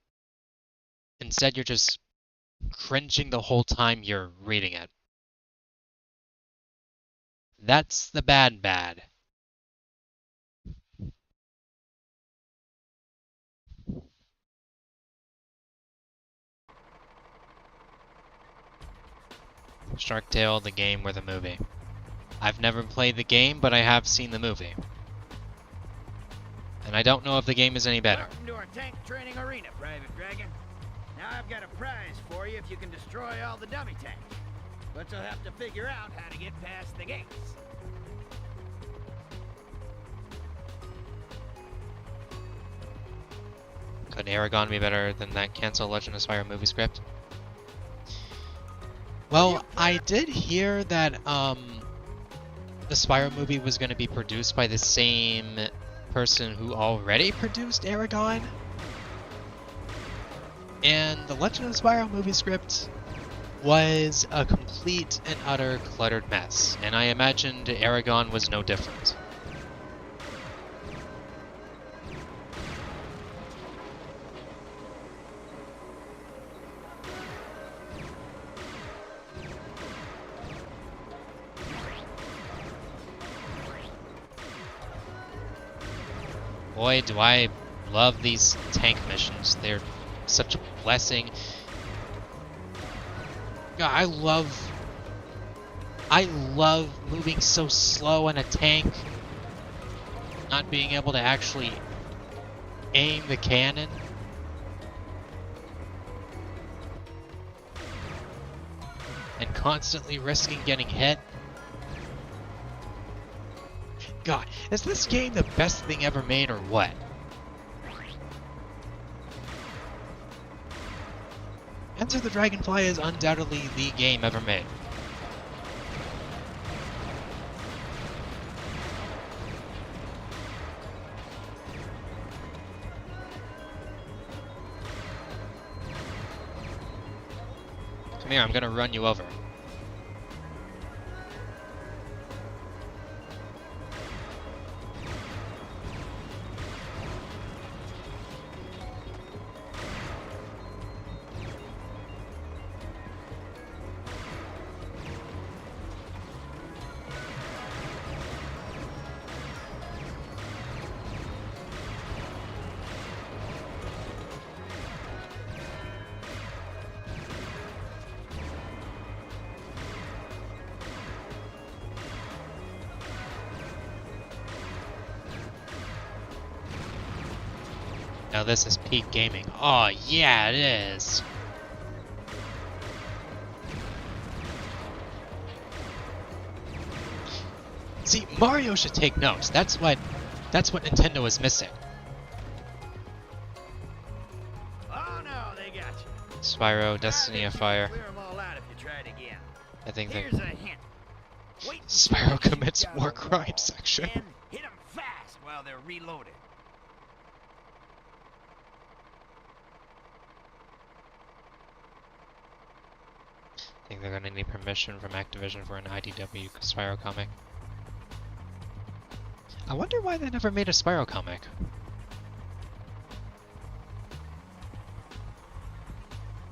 S1: Instead, you're just cringing the whole time you're reading it. That's the bad. Shark Tale, the game or the movie? I've never played the game, but I have seen the movie. And I don't know if the game is any better.
S7: Welcome to our tank training arena, Private Dragon. Now I've got a prize for you if you can destroy all the dummy tanks. But you'll have to figure out how to get past the gates.
S1: Could Aragon be better than that cancel Legend of Spyro movie script? Well, I did hear that the Spyro movie was going to be produced by the same person who already produced Aragon. And the Legend of Spyro movie script was a complete and utter cluttered mess, and I imagined Aragon was no different. Boy, do I love these tank missions. They're such a blessing. God, I love moving so slow in a tank. Not being able to actually aim the cannon. And constantly risking getting hit. God, is this game the best thing ever made or what? Enter the Dragonfly is undoubtedly the game ever made. Come here, I'm gonna run you over. Now this is peak gaming. Oh yeah, it is. See, Mario should take notes. That's what Nintendo is missing.
S7: Oh no, they got you.
S1: Spyro, Destiny of Fire.
S7: Clear them all out if you try it again.
S1: I think that
S7: Here's a hint. Wait
S1: Spyro
S7: until you
S1: commits
S7: got
S1: war
S7: a
S1: crimes
S7: wall,
S1: section.
S7: and hit them fast while they're reloaded.
S1: I think they're gonna need permission from Activision for an IDW Spyro comic. I wonder why they never made a Spyro comic.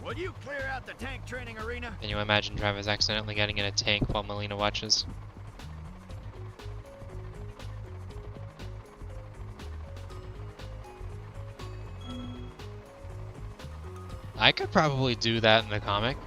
S7: Will you clear out the tank training arena?
S1: Can you imagine Travis accidentally getting in a tank while Melina watches? I could probably do that in the comic.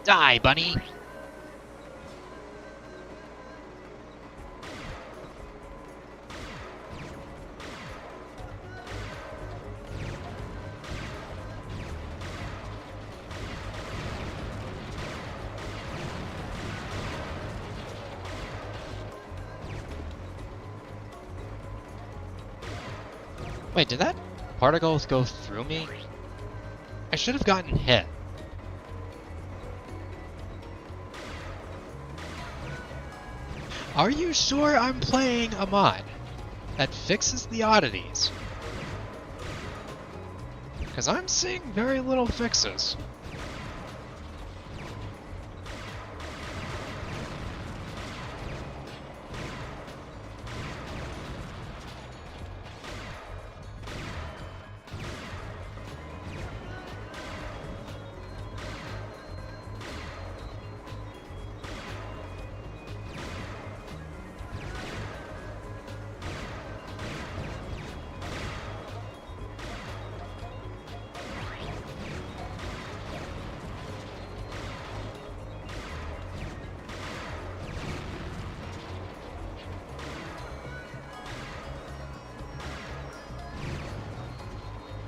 S1: Die, bunny! Wait, did that particle go through me? I should have gotten hit. Are you sure I'm playing a mod that fixes the oddities? Because I'm seeing very little fixes.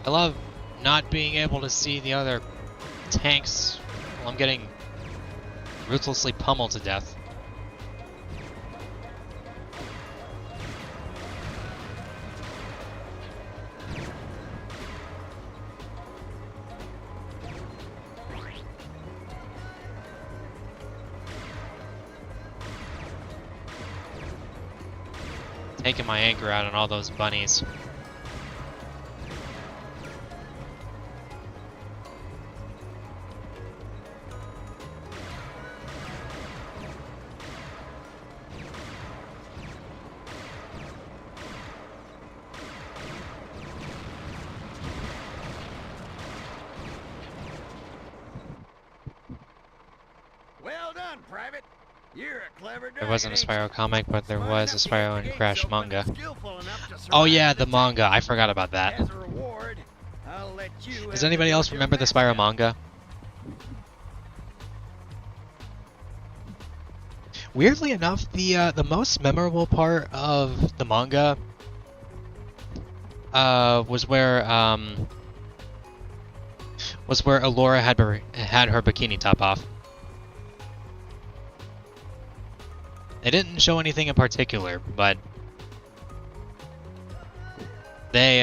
S1: I love not being able to see the other tanks while I'm getting ruthlessly pummeled to death. Taking my anger out on all those bunnies.
S7: Well done, Private. You're a clever
S1: There wasn't a
S7: dragon,
S1: Spyro comic, but there was a Spyro and Crash manga.
S7: skillful enough to
S1: Oh
S7: survive
S1: yeah,
S7: the
S1: the manga. I forgot about that.
S7: As a reward, I'll let you
S1: Does anybody else remember the Spyro manga? Weirdly enough, the most memorable part of the manga was where Elora had her bikini top off. They didn't show anything in particular, but they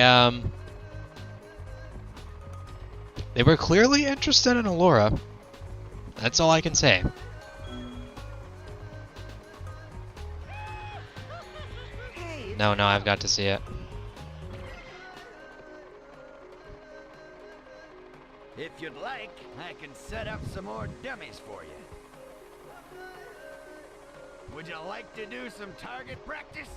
S1: were clearly interested in Elora. That's all I can say. No, I've got to see it.
S7: If you'd like, I can set up some more dummies for you. Would you like to do some target practice?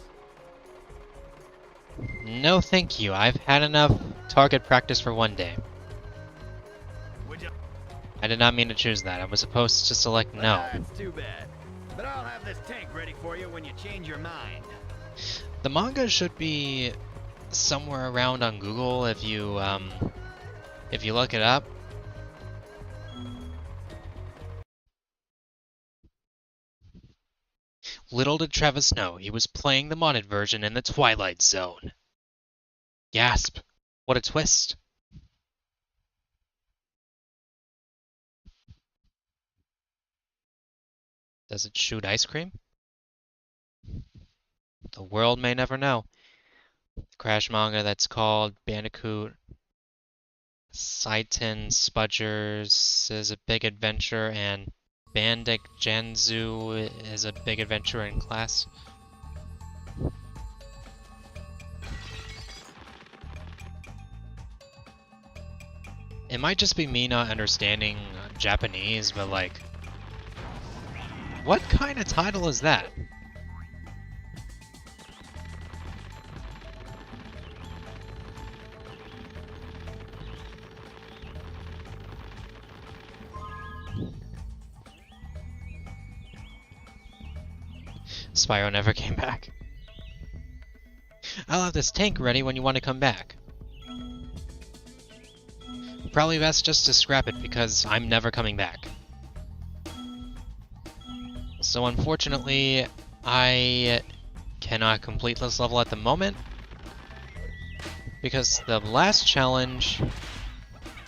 S1: No, thank you. I've had enough target practice for one day.
S7: Would you?
S1: I did not mean to choose that. I was supposed to select no.
S7: That's too bad. But I'll have this tank ready for you when you change your mind.
S1: The manga should be somewhere around on Google if you look it up. Little did Travis know he was playing the modded version in the Twilight Zone. Gasp! What a twist! Does it shoot ice cream? The world may never know. The Crash manga that's called Bandicoot Saitan Spudgers is a big adventure, and Bandic Janzu is a big adventure in class. It might just be me not understanding Japanese, but like, what kind of title is that? Spyro never came back. I'll have this tank ready when you want to come back. Probably best just to scrap it because I'm never coming back. So unfortunately, I cannot complete this level at the moment because the last challenge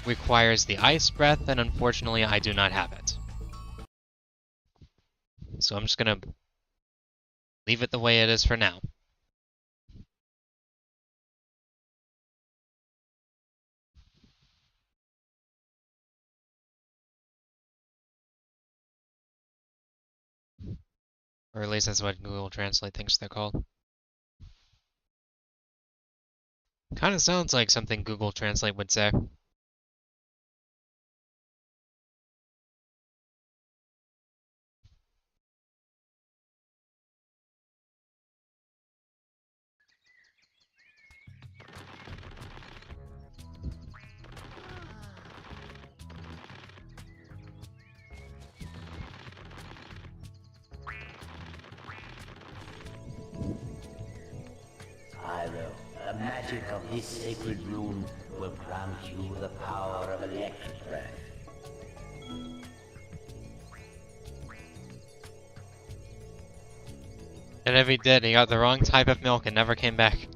S1: requires the ice breath, and unfortunately I do not have it. So I'm just gonna leave it the way it is for now. Or at least that's what Google Translate thinks they're called. Kind of sounds like something Google Translate would say.
S5: Spyro, the magic of this sacred rune will grant you the power of electric breath.
S1: And if he did, he got the wrong type of milk and never came back.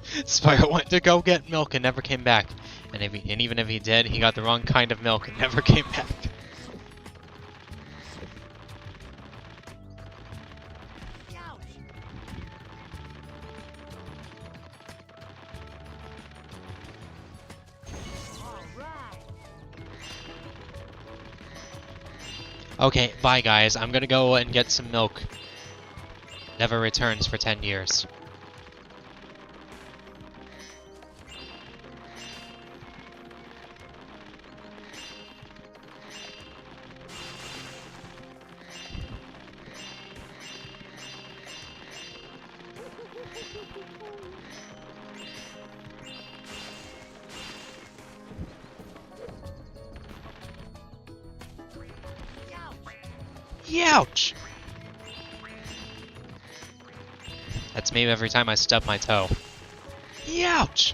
S1: Spyro went to go get milk and never came back. And even if he did, he got the wrong kind of milk and never came back. Okay, bye guys. I'm gonna go and get some milk. Never returns for 10 years. Youch! That's me every time I stub my toe. Youch!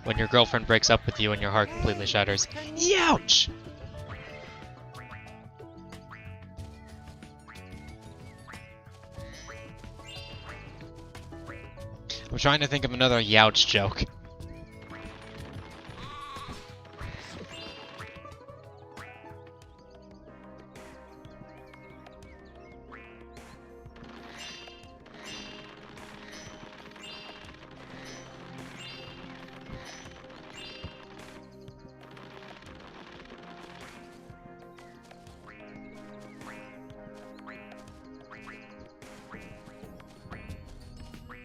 S1: When your girlfriend breaks up with you and your heart completely shatters. Youch! I'm trying to think of another youch joke.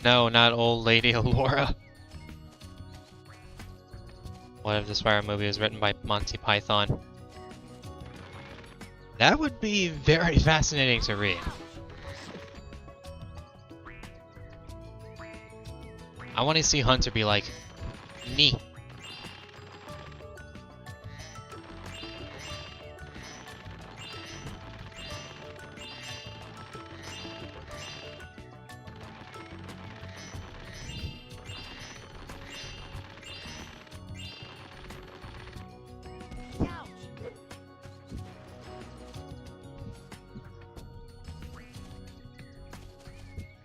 S1: No, not old lady Alora. What if the Spyro movie was written by Monty Python? That would be very fascinating to read. I want to see Hunter be like, "Nee."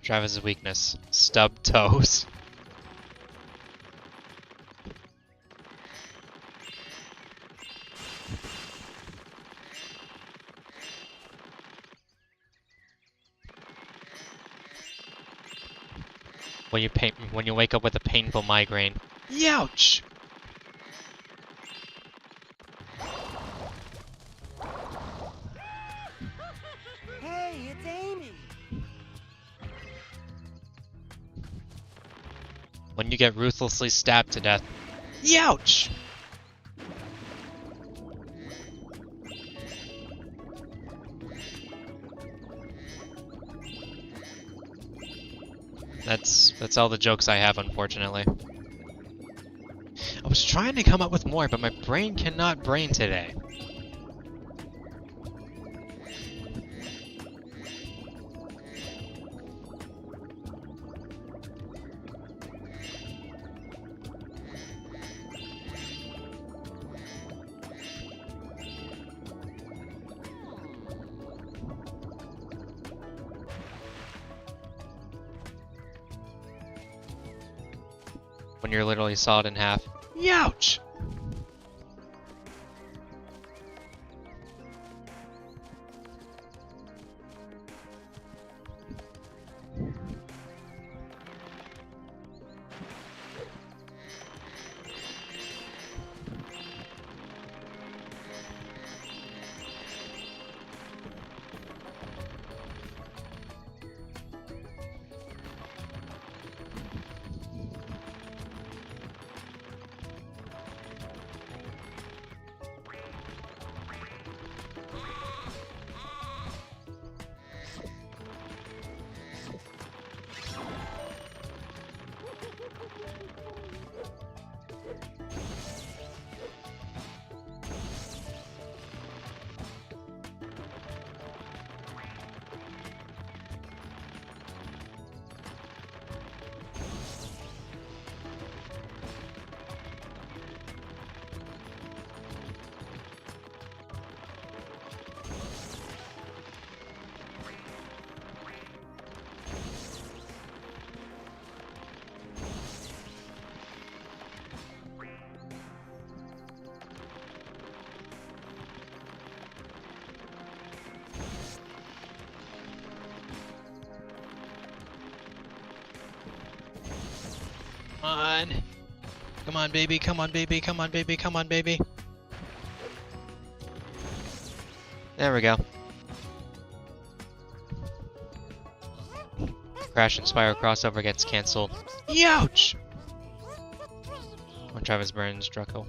S1: Travis's weakness: stub toes. When you wake up with a painful migraine. Youch!
S2: Hey, it's Amy.
S1: When you get ruthlessly stabbed to death. Youch! That's all the jokes I have, unfortunately. I was trying to come up with more, but my brain cannot brain today. When you're literally sawed in half. Youch! on. Come on, baby. Come on, baby. Come on, baby. Come on, baby. There we go. Crash and Spyro crossover gets cancelled. Youch! When Travis burns Draco.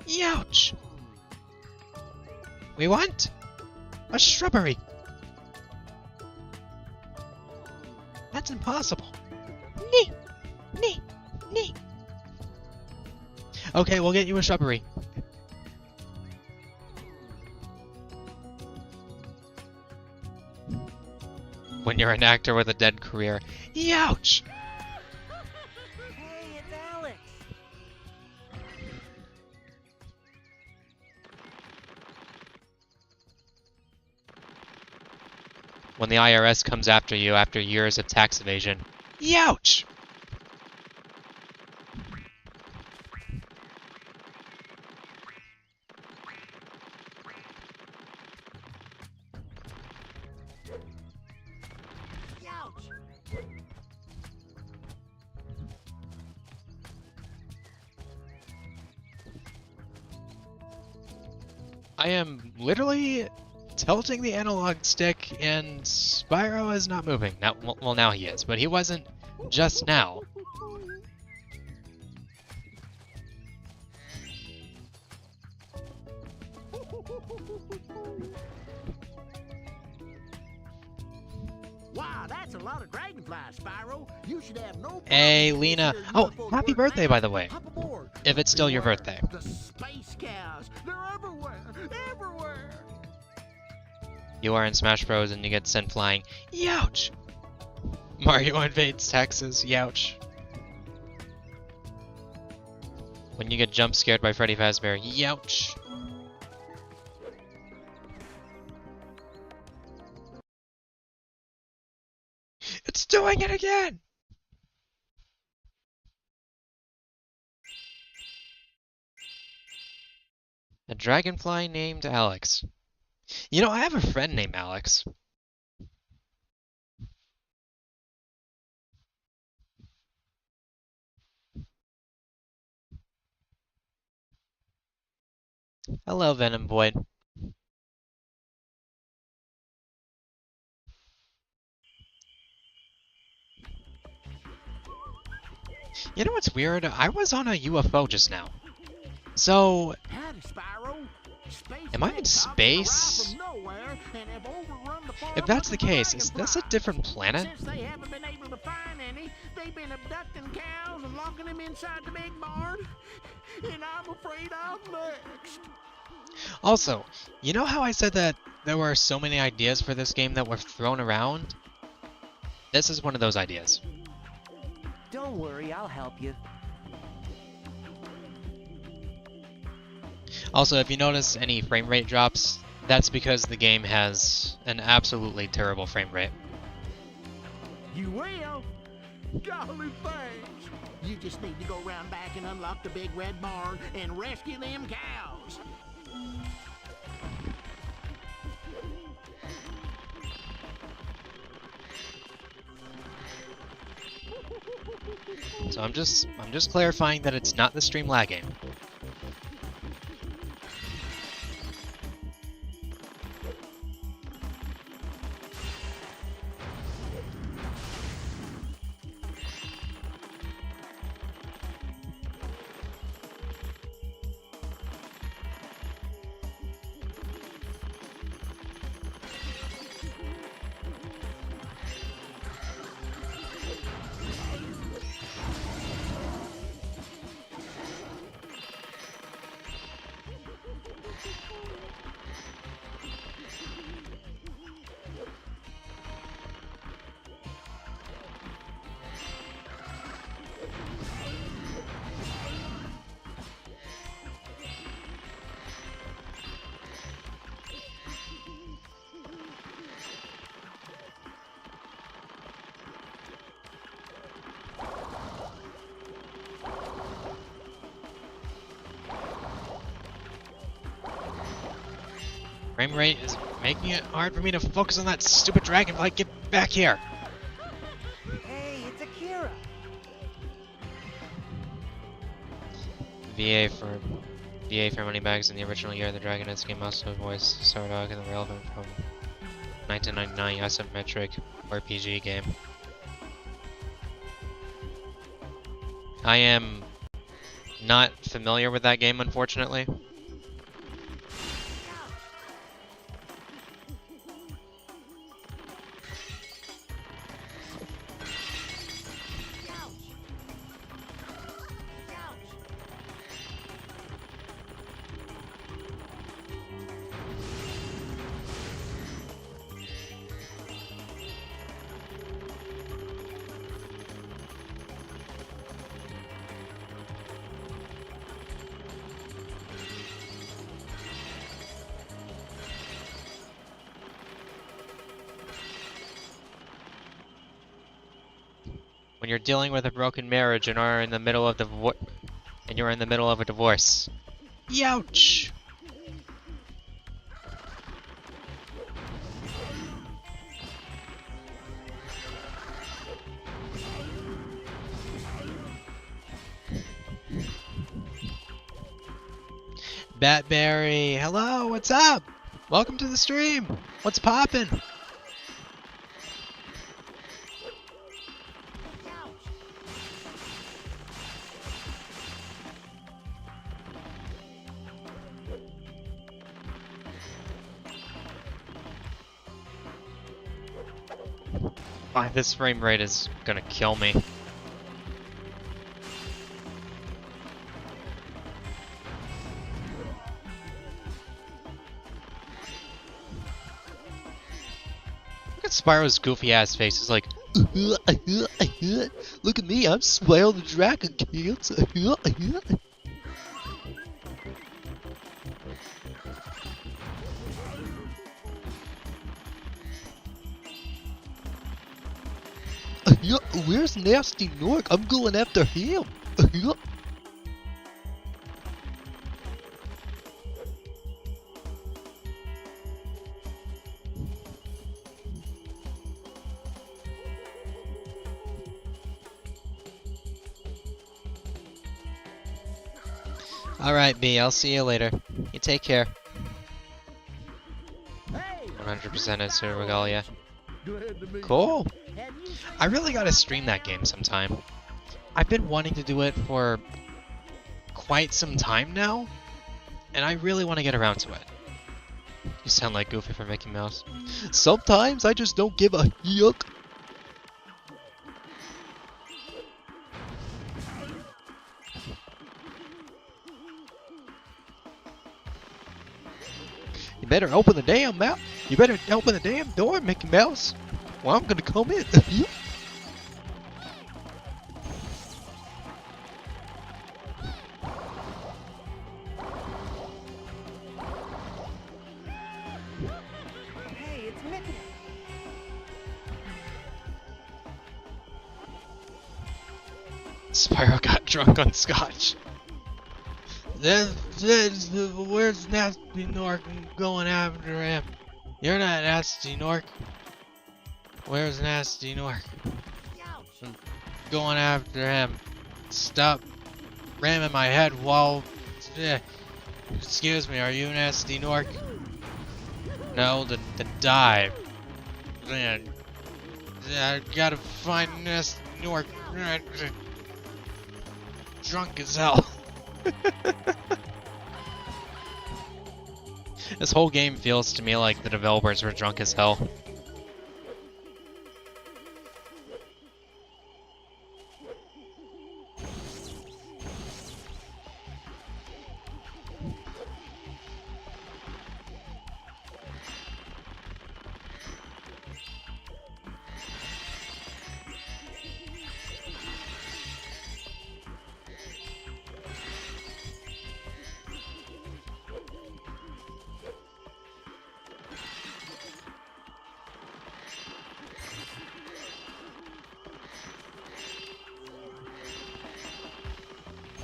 S1: Youch! We want a shrubbery. That's impossible. Nee. Okay, we'll get you a shrubbery. When you're an actor with a dead career. Youch!
S2: Hey, it's Alex.
S1: When the IRS comes after you after years of tax evasion. Youch! I am literally tilting the analog stick and Spyro is not moving. Now, well, now he is, but he wasn't just now.
S7: Wow, that's a lot of dragonflies, Spyro. You should have no problem
S1: Hey,
S7: with
S1: Lena.
S7: this
S1: Oh,
S7: UFO
S1: happy
S7: work
S1: birthday,
S7: now.
S1: by the way.
S7: Hop aboard.
S1: If it's still your birthday.
S7: The space cows. They're everywhere. Everywhere.
S1: You are in Smash Bros. And you get sent flying. Youch! Mario invades Texas. Youch. When you get jump scared by Freddy Fazbear. Youch! It's doing it again! A dragonfly named Alex. You know, I have a friend named Alex. Hello, Venom Void. You know what's weird? I was on a UFO just now. So,
S7: Howdy, Spyro. Space
S1: am I in
S7: Maddox have arrived
S1: space?
S7: from nowhere and have overrun the farm
S1: If that's
S7: with
S1: the case, is
S7: dragonflies.
S1: this a different planet?
S7: Since they haven't been able to find any, they've been abducting cows and locking them inside the big barn. And I'm afraid I'm next.
S1: Also, you know how I said that there were so many ideas for this game that were thrown around? This is one of those ideas.
S2: Don't worry, I'll help you.
S1: Also, if you notice any frame rate drops, that's because the game has an absolutely terrible frame rate.
S7: You will? Golly, thanks. You just need to go round back and unlock the big red barn and rescue them cows.
S1: So I'm just clarifying that it's not the stream lagging. Frame rate is making it hard for me to focus on that stupid dragonfly. Get back here!
S2: Hey, it's Akira.
S1: VA for Moneybags in the original Year of the Dragon. This game also voiced Sardog and the relevant from 1999 isometric RPG game. I am not familiar with that game, unfortunately. When you're dealing with a broken marriage and are in the middle of you're in the middle of a divorce. Youch! Batberry, hello, what's up? Welcome to the stream. What's poppin'? This frame rate is gonna kill me. Look at Spyro's goofy ass face. He's like, look at me, I'm Spyro the Dragon, kids. Where's Nasty Nork? I'm going after him. Alright, B, I'll see you later. You take care. 100% as Super Regalia. Cool. I really gotta stream that game sometime. I've been wanting to do it for quite some time now, and I really want to get around to it. You sound like Goofy from Mickey Mouse. Sometimes I just don't give a yuck. You better open the damn mouth. You better open the damn door, Mickey Mouse. Well, I'm gonna come in.
S2: Hey, it's Mickey.
S1: Spyro got drunk on scotch. Where's Nasty Nork? I'm going after him. You're not Nasty Nork. Where's Nasty Nork? I'm going after him. Stop ramming my head while... Excuse me, are you Nasty Nork? No, then dive. Man, I gotta find Nasty Nork. Drunk as hell. This whole game feels to me like the developers were drunk as hell.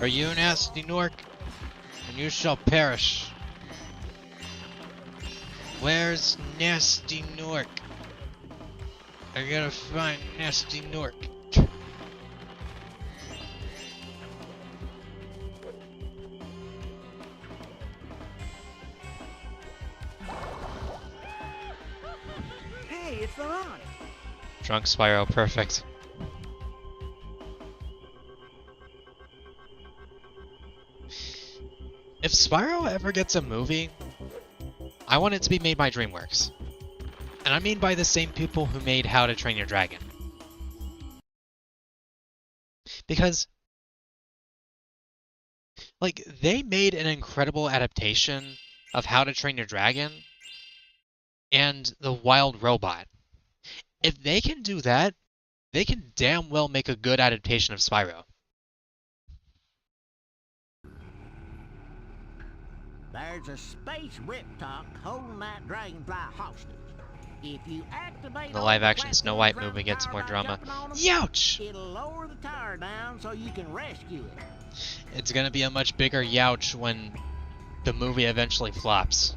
S1: Are you Nasty Nork? And you shall perish. Where's Nasty Nork? I gotta find Nasty Nork.
S7: It's the hunt.
S1: Drunk Spyro, perfect. If Spyro ever gets a movie, I want it to be made by DreamWorks. And I mean by the same people who made How to Train Your Dragon. Because, like, they made an incredible adaptation of How to Train Your Dragon and The Wild Robot. If they can do that, they can damn well make a good adaptation of Spyro.
S7: There's a space Ripto holding that dragonfly hostage. If you activate
S1: The live-action Snow White movie gets more drama. Youch!
S7: It'll lower the tower down so you can rescue it.
S1: It's gonna be a much bigger youch when the movie eventually flops.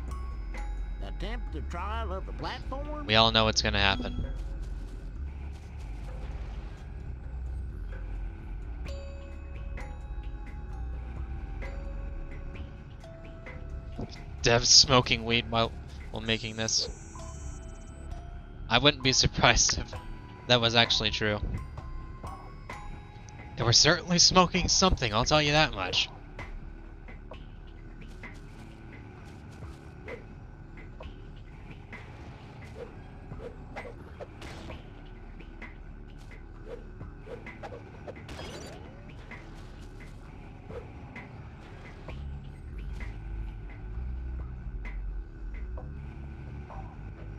S7: Attempt the trial of the platform.
S1: We all know what's gonna happen. Dev's smoking weed while making this. I wouldn't be surprised if that was actually true. They were certainly smoking something, I'll tell you that much.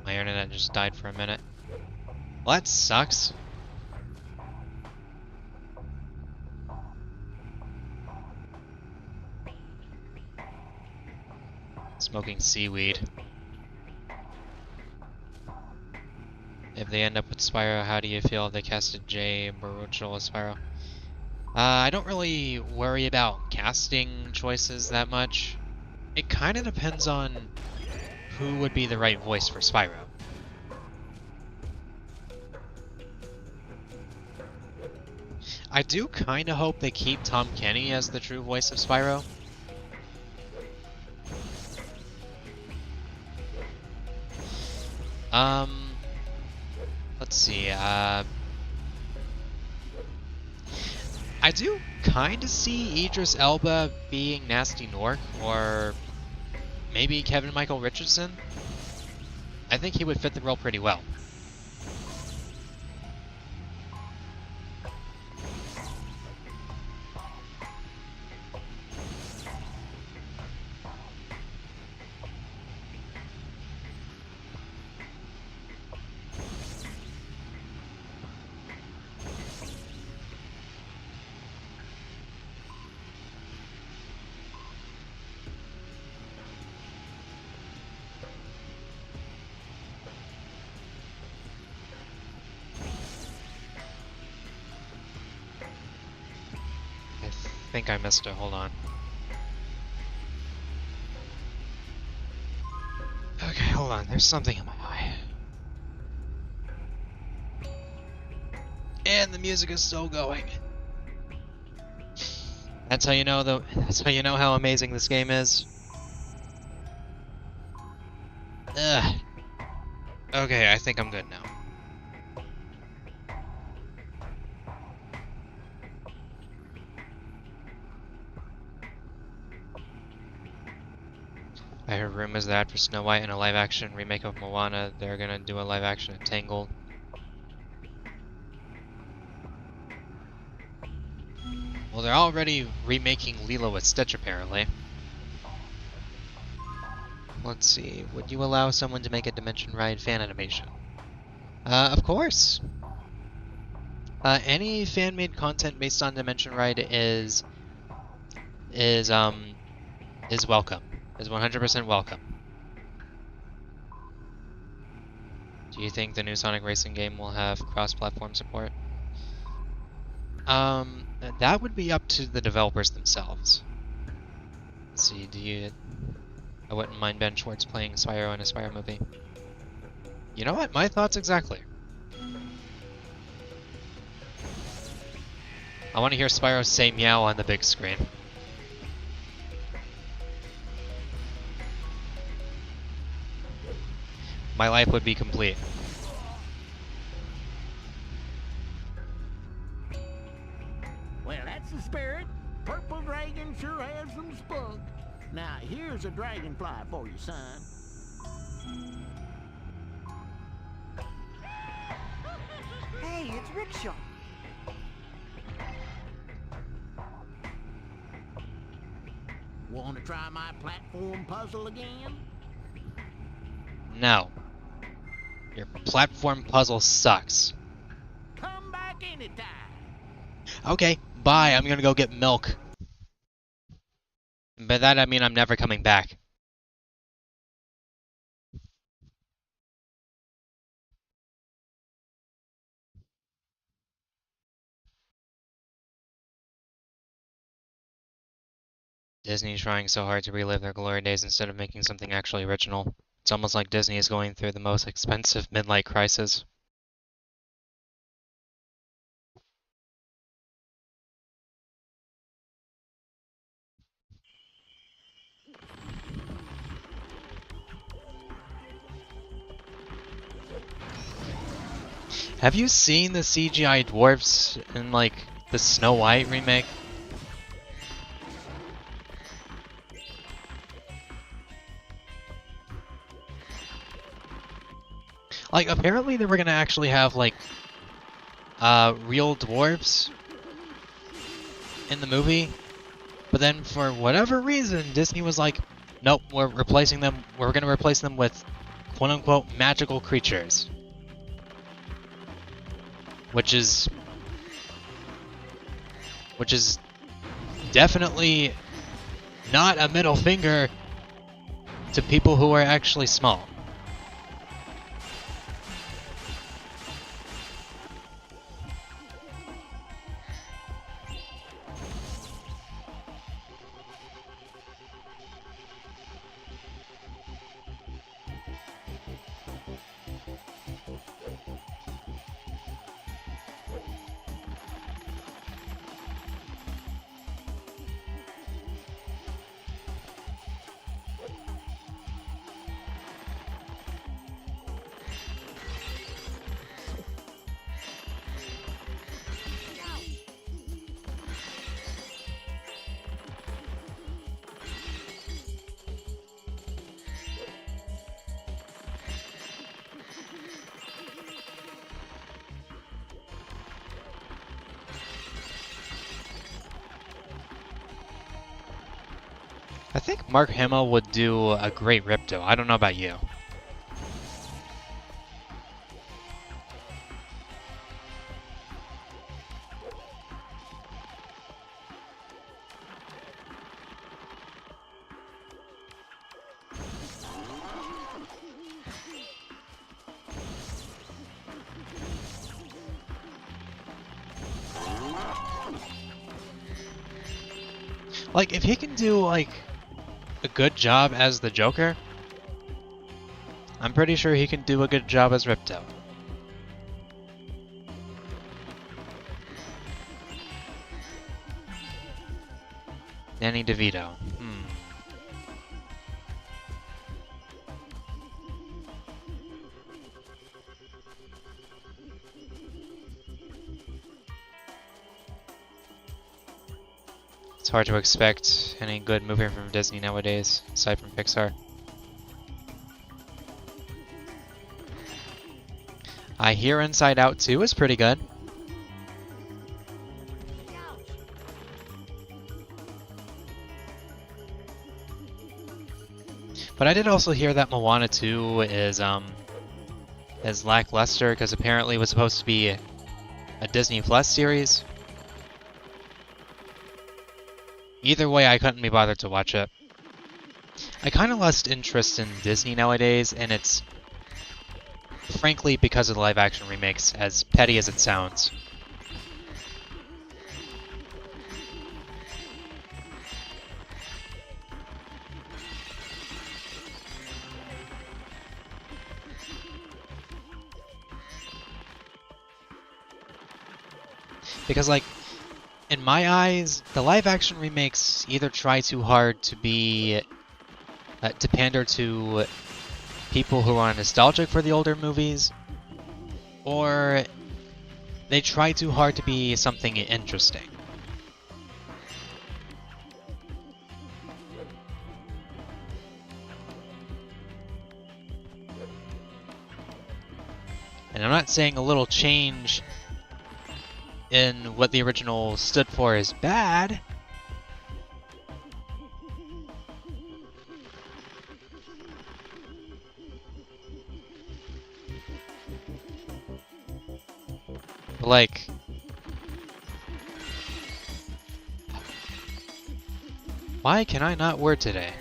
S1: My internet just died for a minute. Well, that sucks. Smoking seaweed. If they end up with Spyro, how do you feel if they casted Jay Baruchel as Spyro? I don't really worry about casting choices that much. It kind of depends on who would be the right voice for Spyro. I do kind of hope they keep Tom Kenny as the true voice of Spyro. Let's see, I do kind of see Idris Elba being Nasty Nork, or maybe Kevin Michael Richardson. I think he would fit the role pretty well. I think I missed it, hold on. Okay, hold on, there's something in my eye. And the music is still going. That's how you know that's how you know how amazing this game is. Ugh. Okay, I think I'm good now. I heard rumors that for Snow White and a live-action remake of Moana, they're gonna do a live-action of Tangled. Well, they're already remaking Lilo with Stitch, apparently. Let's see, would you allow someone to make a Dimension Ride fan animation? Of course! Any fan-made content based on Dimension Ride is welcome. Is 100% welcome. Do you think the new Sonic Racing game will have cross-platform support? That would be up to the developers themselves. Let's see, I wouldn't mind Ben Schwartz playing Spyro in a Spyro movie. You know what? My thoughts exactly. I want to hear Spyro say meow on the big screen. My life would be complete.
S8: man sure has some spunk. Now, here's a dragonfly for you, son.
S2: Hey, it's Rickshaw.
S8: Want to try my platform puzzle again?
S1: No. Your platform puzzle sucks.
S8: Come back anytime.
S1: Okay, bye. I'm gonna go get milk. And by that I mean I'm never coming back. Disney's trying so hard to relive their glory days instead of making something actually original. It's almost like Disney is going through the most expensive midlife crisis. Have you seen the CGI dwarfs in, like, the Snow White remake? Like, apparently they were gonna actually have, like, real dwarves in the movie, but then for whatever reason, Disney was like, nope, we're gonna replace them with quote-unquote magical creatures. Which is definitely not a middle finger to people who are actually small. I think Mark Hamill would do a great Ripto. I don't know about you. Like, if he can do, like, a good job as the Joker, I'm pretty sure he can do a good job as Ripto. Danny DeVito. It's hard to expect any good movie from Disney nowadays, aside from Pixar. I hear Inside Out 2 is pretty good. But I did also hear that Moana 2 is lackluster because apparently it was supposed to be a Disney Plus series. Either way, I couldn't be bothered to watch it. I kind of lost interest in Disney nowadays, and it's frankly because of the live-action remakes, as petty as it sounds. Because, like, in my eyes, the live-action remakes either try too hard to be to pander to people who are nostalgic for the older movies, or they try too hard to be something interesting. And I'm not saying a little change in what the original stood for is bad. But like, why can I not word today?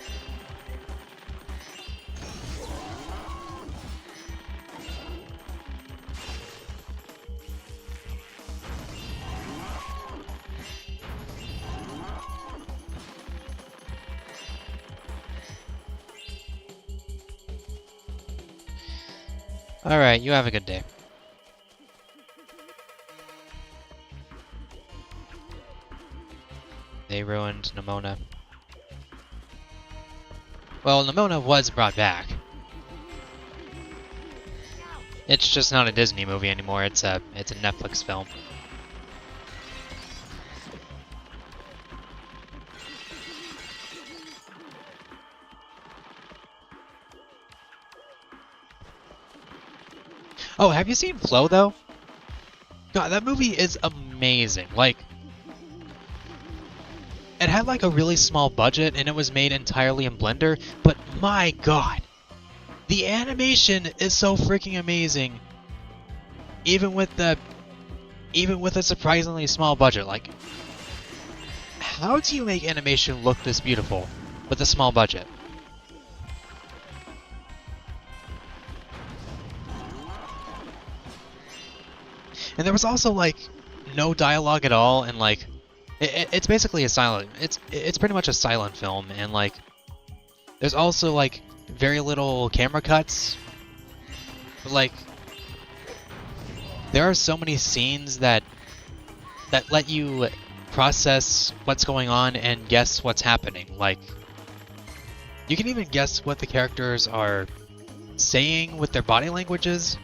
S1: Alright, you have a good day. They ruined Nimona. Well, Nimona was brought back. It's just not a Disney movie anymore, it's a Netflix film. Oh, have you seen Flow, though? God, that movie is amazing. Like, it had like a really small budget and it was made entirely in Blender, but my god, the animation is so freaking amazing. Even with a surprisingly small budget. Like, how do you make animation look this beautiful with a small budget? And there was also like no dialogue at all, and like it's basically a silent. It's pretty much a silent film, and like there's also like very little camera cuts. But like there are so many scenes that let you process what's going on and guess what's happening. Like you can even guess what the characters are saying with their body languages.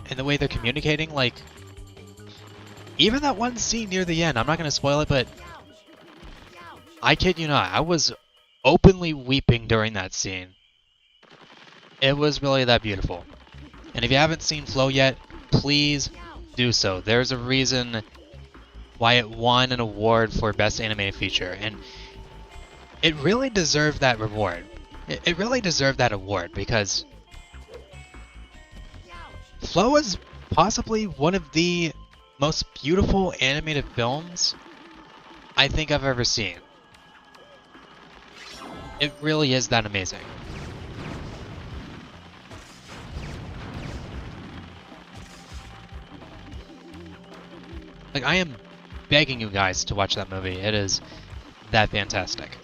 S1: And the way they're communicating, like, even that one scene near the end, I'm not going to spoil it, but I kid you not, I was openly weeping during that scene. It was really that beautiful. And if you haven't seen Flow yet, please do so. There's a reason why it won an award for Best Animated Feature, and it really deserved that reward. It really deserved that award, because Flow is possibly one of the most beautiful animated films I think I've ever seen. It really is that amazing. Like, I am begging you guys to watch that movie. It is that fantastic.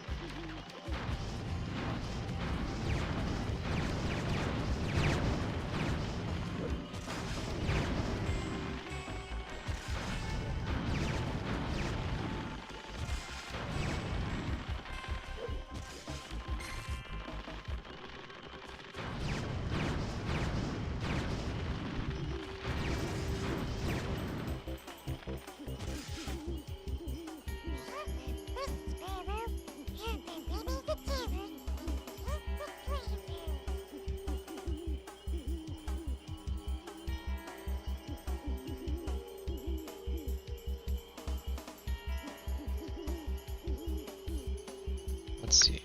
S1: Let's see.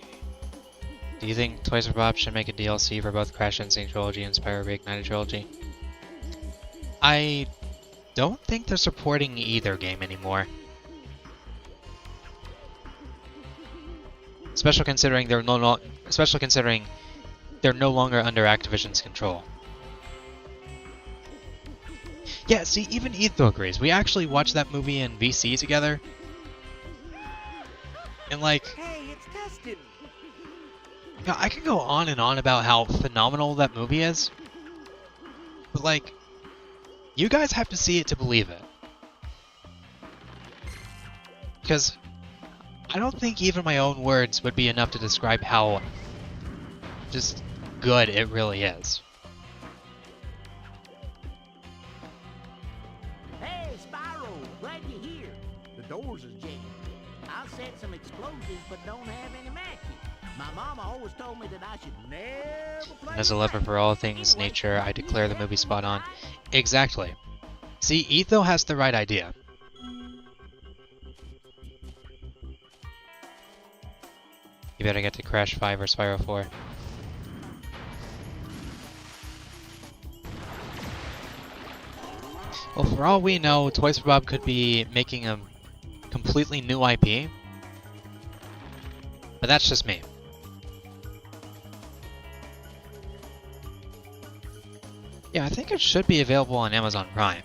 S1: Do you think Toys for Bob should make a DLC for both Crash Insane Trilogy and Spyro Reignited Trilogy? I don't think they're supporting either game anymore. Especially considering they're no longer under Activision's control. Yeah, see, even Etho agrees. We actually watched that movie in VC together. And like,
S2: Hey, it's Dustin.
S1: yeah, I could go on and on about how phenomenal that movie is. But like, you guys have to see it to believe it. Because I don't think even my own words would be enough to describe how just good it really is.
S8: Hey, Spyro, glad you're here. The doors is jammed. I'll set some explosives, but don't have any matches. My mama always told me that I should never play
S1: And as a
S8: with
S1: lover for all things
S8: Anyway,
S1: nature, I
S8: you
S1: declare the
S8: have
S1: movie
S8: to
S1: spot on.
S8: decide.
S1: Exactly. See, Etho has the right idea. You better get to Crash 5 or Spyro 4. Well, for all we know, Toys for Bob could be making a completely new IP. But that's just me. Yeah, I think it should be available on Amazon Prime.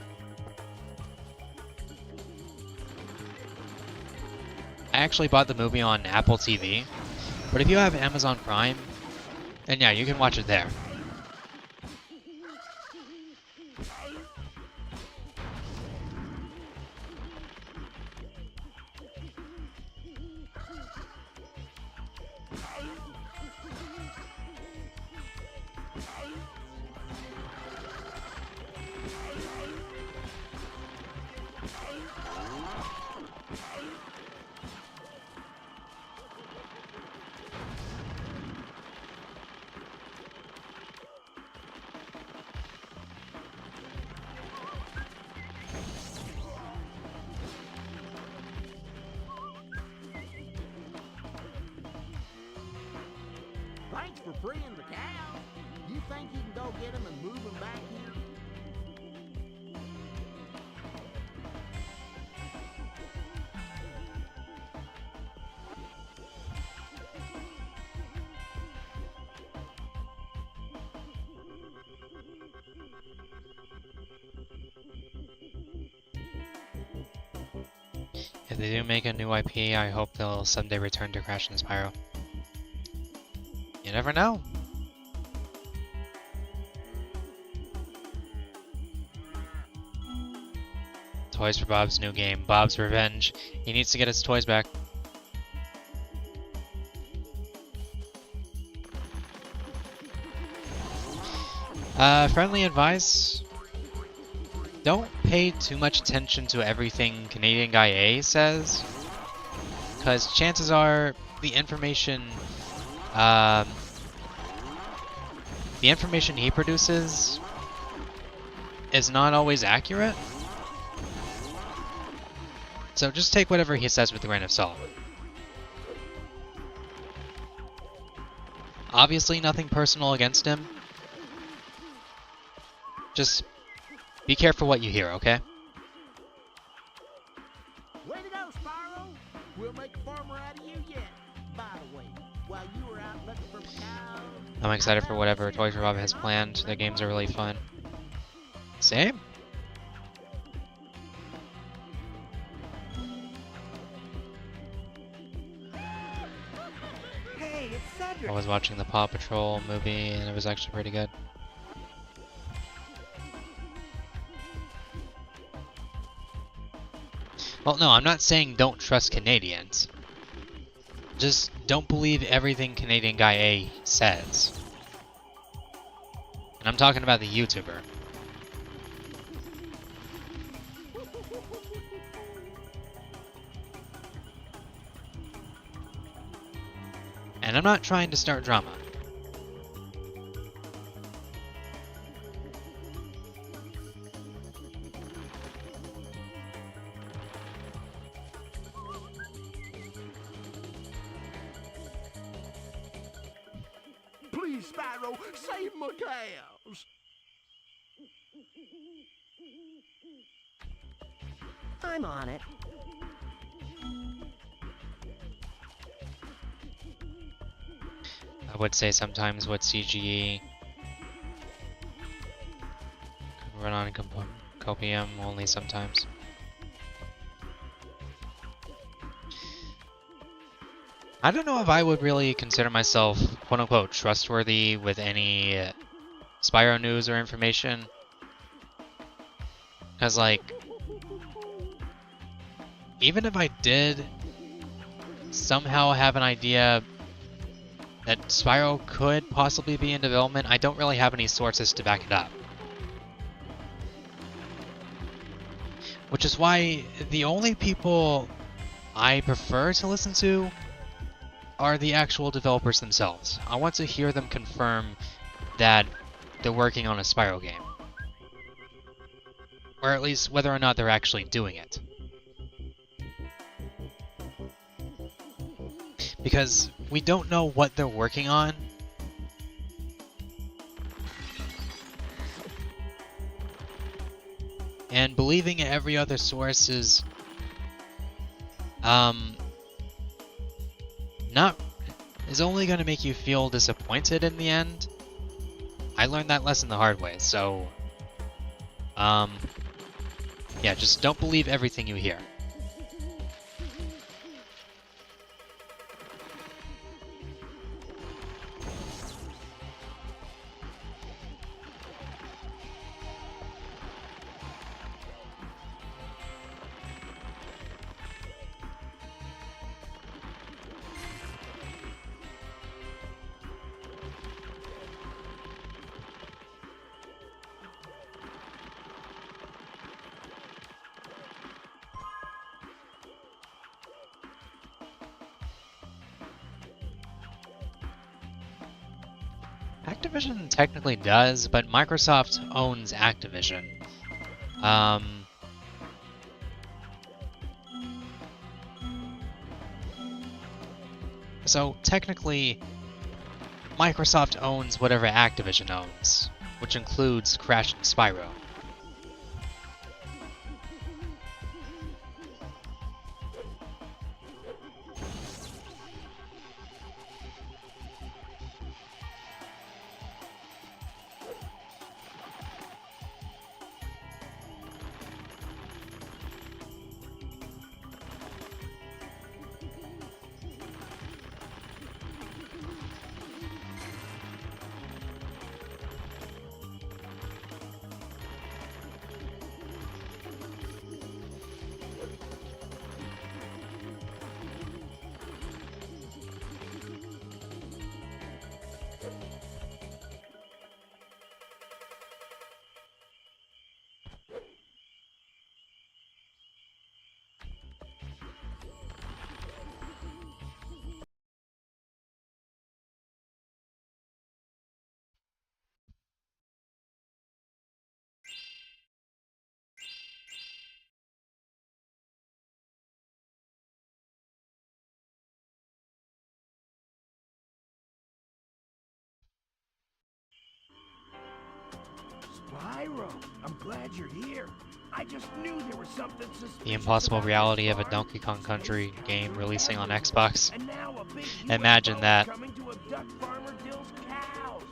S1: I actually bought the movie on Apple TV, but if you have Amazon Prime, then yeah, you can watch it there.
S8: Thanks for freeing the cow. You think you can go get him and move him back here?
S1: If they do make a new IP, I hope they'll someday return to Crash and Spyro. You never know. Toys for Bob's new game, Bob's Revenge. He needs to get his toys back. Friendly advice. Don't pay too much attention to everything Canadian Guy A says, because chances are the information he produces is not always accurate. So just take whatever he says with a grain of salt. Obviously nothing personal against him. Just be careful what you hear, okay?
S8: Way to go, Spyro! We'll make a farmer out of you yet. By the way, while you were out looking for cows,
S1: I'm excited for whatever Toys for Bob has planned. Their games are really fun. Same?
S2: Hey, it's Cedric.
S1: I was watching the Paw Patrol movie and it was actually pretty good. Well, no, I'm not saying don't trust Canadians. Just don't believe everything Canadian Guy A says. And I'm talking about the YouTuber. And I'm not trying to start drama.
S8: please, Spyro, save my cows.
S2: I'm on it.
S1: I would say sometimes with CGE could run on copium only sometimes. I don't know if I would really consider myself quote-unquote trustworthy with any Spyro news or information. Because, like, even if I did somehow have an idea that Spyro could possibly be in development, I don't really have any sources to back it up. Which is why the only people I prefer to listen to are the actual developers themselves. I want to hear them confirm that they're working on a Spyro game. Or at least whether or not they're actually doing it. Because we don't know what they're working on. And believing every other source is only going to make you feel disappointed in the end. I learned that lesson the hard way, so yeah, just don't believe everything you hear. Activision technically does, but Microsoft owns Activision. So technically, Microsoft owns whatever Activision owns, which includes Crash and Spyro.
S3: Spyro, I'm glad you're here. I just knew there was something suspicious.
S1: The impossible
S3: about
S1: reality
S3: this
S1: of a
S3: farm.
S1: Donkey Kong Country
S3: Space
S1: game
S3: Force
S1: releasing on
S3: everywhere,
S1: Xbox.
S3: and now a big
S1: Imagine
S3: UFO
S1: that.
S3: coming to abduct Farmer Dill's cows.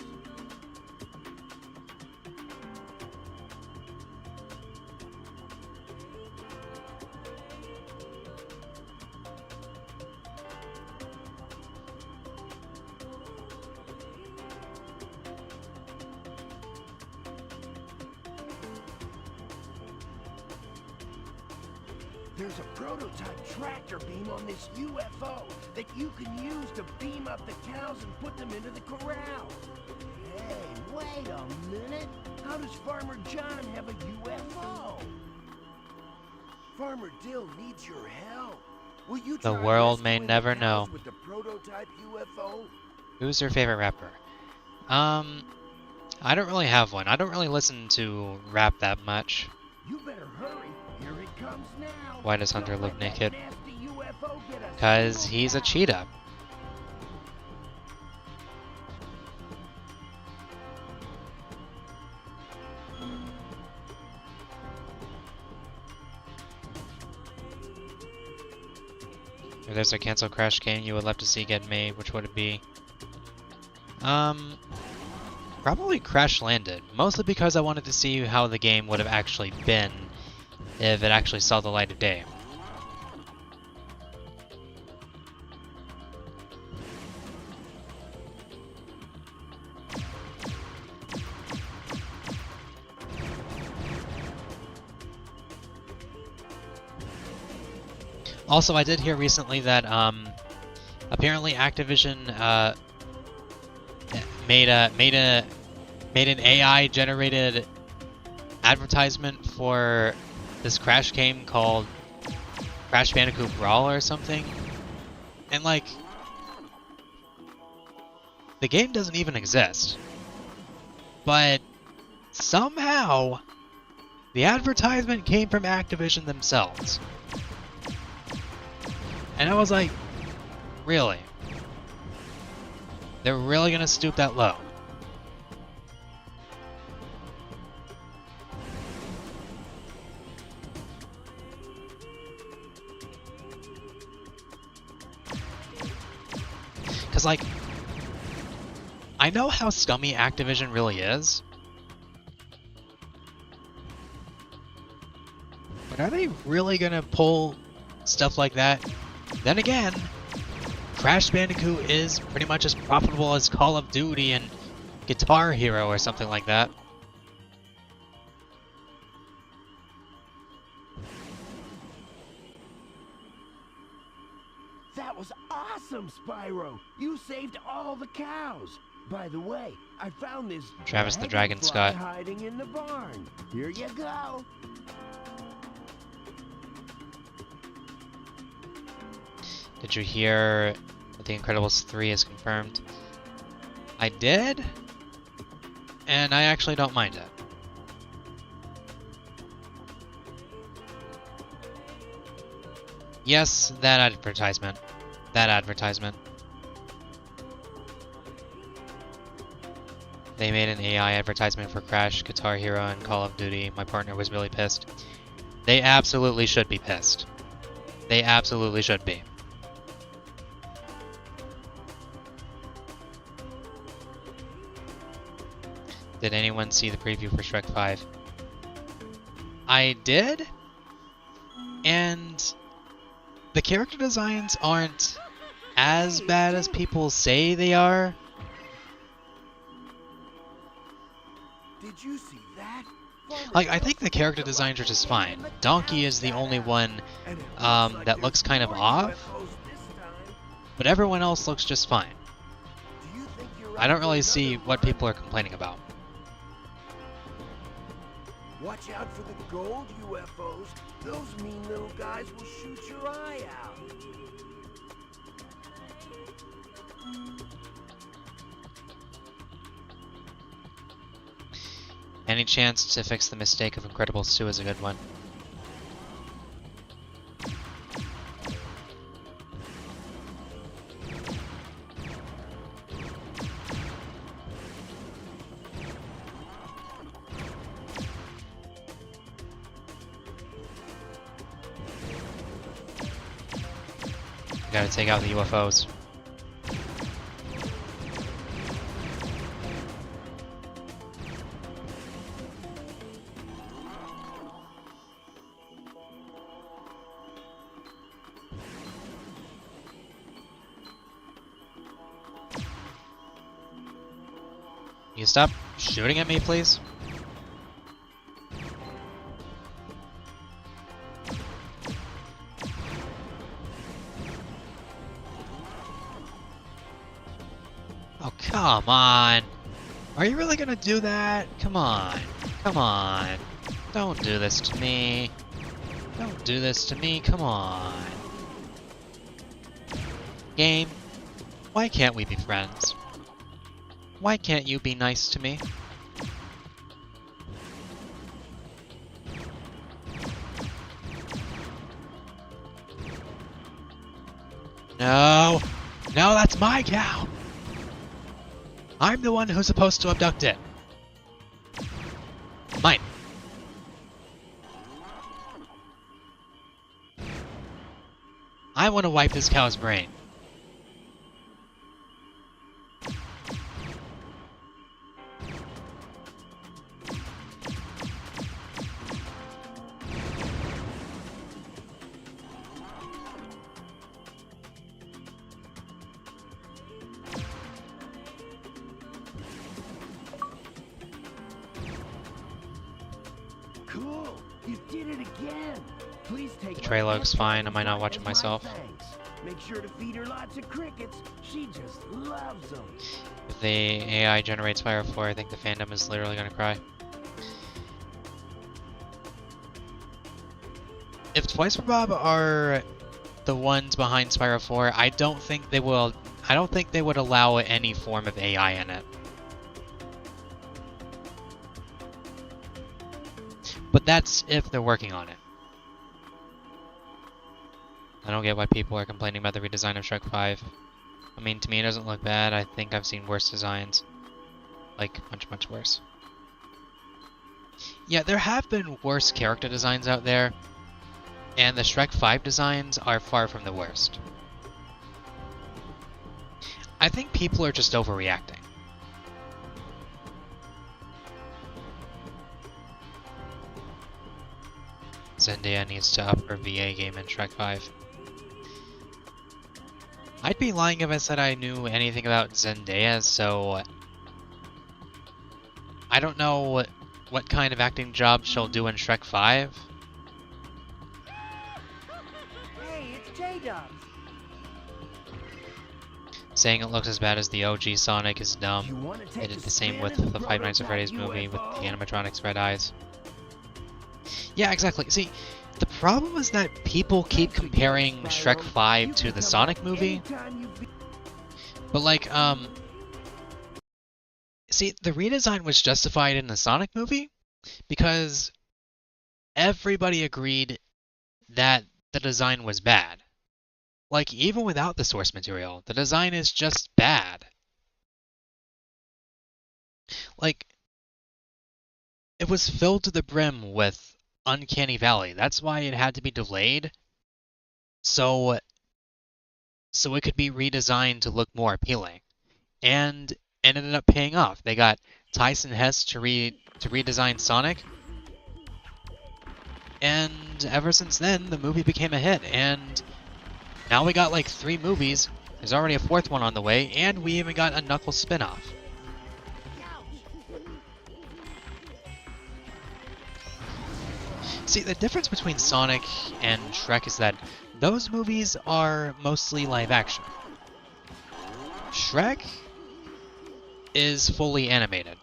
S3: There's a prototype tractor beam on this UFO that you can use to beam up the cows and put them into the corral. Hey, wait a minute. How does Farmer John have a UFO? Farmer Dill needs your help. Will you
S1: The
S3: try
S1: world may
S3: rescuing
S1: never
S3: the cows
S1: know.
S3: with the prototype UFO?
S1: Who's your favorite rapper? I don't really have one. I don't really listen to rap that much.
S3: You better hurry. Here it comes now.
S1: Why does Hunter
S3: Don't
S1: live
S3: let that
S1: naked?
S3: nasty UFO get a
S1: 'Cause
S3: single
S1: he's a
S3: shot.
S1: cheetah. If there's a cancel Crash game you would love to see get made, which would it be? Probably Crash Landed. Mostly because I wanted to see how the game would have actually been if it actually saw the light of day. Also, I did hear recently that apparently Activision made an AI generated advertisement for this Crash game called Crash Bandicoot Brawl or something, and like the game doesn't even exist. But somehow, the advertisement came from Activision themselves. And I was like, really? They're really gonna stoop that low? Because, like, I know how scummy Activision really is. But are they really gonna pull stuff like that? Then again, Crash Bandicoot is pretty much as profitable as Call of Duty and Guitar Hero or something like that.
S3: That was awesome, Spyro! You saved all the cows! By the way, I found this
S1: Travis the Dragon
S3: dragonfly
S1: Scott.
S3: hiding in the barn. Here you go.
S1: Did you hear that The Incredibles 3 is confirmed? I did, and I actually don't mind it. Yes, that advertisement. That advertisement. They made an AI advertisement for Crash, Guitar Hero, and Call of Duty. My partner was really pissed. They absolutely should be pissed. They absolutely should be. Did anyone see the preview for Shrek 5? I did, and the character designs aren't as bad as people say they are.
S3: Did you see that?
S1: Like, I think the character designs are just fine. Donkey is the only one that looks kind of off, but everyone else looks just fine. I don't really see what people are complaining about.
S3: Watch out for the gold UFOs. Those mean little guys will shoot your eye out.
S1: Any chance to fix the mistake of Incredibles 2 is a good one. Gotta take out the UFOs. You stop shooting at me, please? Oh, come on. Are you really gonna do that? Come on. Come on. Don't do this to me. Don't do this to me. Come on. Game, why can't we be friends? Why can't you be nice to me? No! No, that's my cow! I'm the one who's supposed to abduct it. Mine. I want to wipe this cow's brain.
S3: Cool! You did it again! Please take
S1: The tray looks fine. Am I not watching myself?
S3: Thanks. Make sure to feed her lots of crickets. She just loves them.
S1: If the AI generates Spyro 4, I think the fandom is literally gonna cry. If Twice for Bob are the ones behind Spyro 4, I don't think they will I don't think they would allow any form of AI in it. But that's if they're working on it. I don't get why people are complaining about the redesign of Shrek 5. I mean, to me it doesn't look bad. I think I've seen worse designs. Like, much, much worse. Yeah, there have been worse character designs out there, and the Shrek 5 designs are far from the worst. I think people are just overreacting. Zendaya needs to up her VA game in Shrek 5. I'd be lying if I said I knew anything about Zendaya, so I don't know what kind of acting job she'll do in Shrek 5.
S2: Hey, it's J-Dubs.
S1: Saying it looks as bad as the OG Sonic is dumb.
S3: You wanna
S1: They
S3: take
S1: did
S3: a
S1: the same
S3: spin
S1: with
S3: in
S1: the Five Nights at Freddy's
S3: prototype
S1: movie with
S3: UFO?
S1: the animatronics red eyes. Yeah, exactly. See, the problem is that people keep comparing Shrek 5 to the Sonic movie. But like, see, the redesign was justified in the Sonic movie because everybody agreed that the design was bad. Like, even without the source material, the design is just bad. Like, it was filled to the brim with Uncanny Valley. That's why it had to be delayed. So it could be redesigned to look more appealing. And it ended up paying off. They got Tyson Hess to redesign Sonic. And ever since then, the movie became a hit. And now we got like 3 movies. There's already a 4th one on the way. And we even got a Knuckles spin-off. See, the difference between Sonic and Shrek is that those movies are mostly live action. Shrek is fully animated.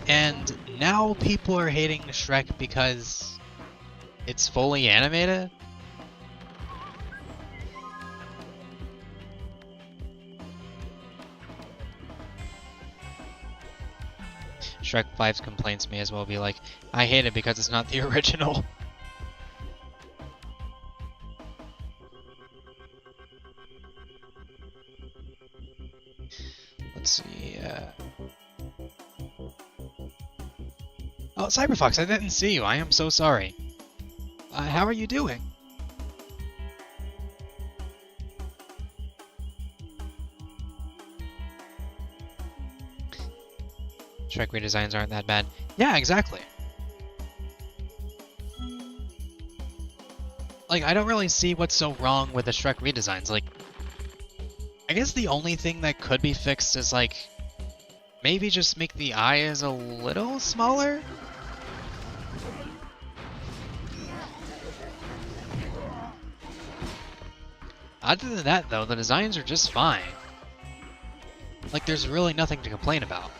S1: And now people are hating Shrek because it's fully animated? Shrek 5's complaints may as well be like, I hate it because it's not the original. Let's see, Oh, Cyberfox, I didn't see you. I am so sorry. How are you doing? Shrek redesigns aren't that bad. Yeah, exactly. Like, I don't really see what's so wrong with the Shrek redesigns. Like, I guess the only thing that could be fixed is, like, maybe just make the eyes a little smaller? Other than that, though, the designs are just fine. Like, there's really nothing to complain about.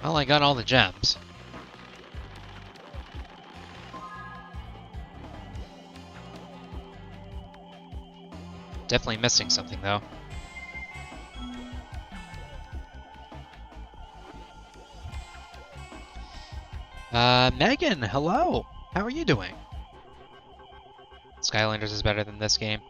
S1: Well, I got all the gems. Definitely missing something, though. Megan, hello! How are you doing? Skylanders is better than this game.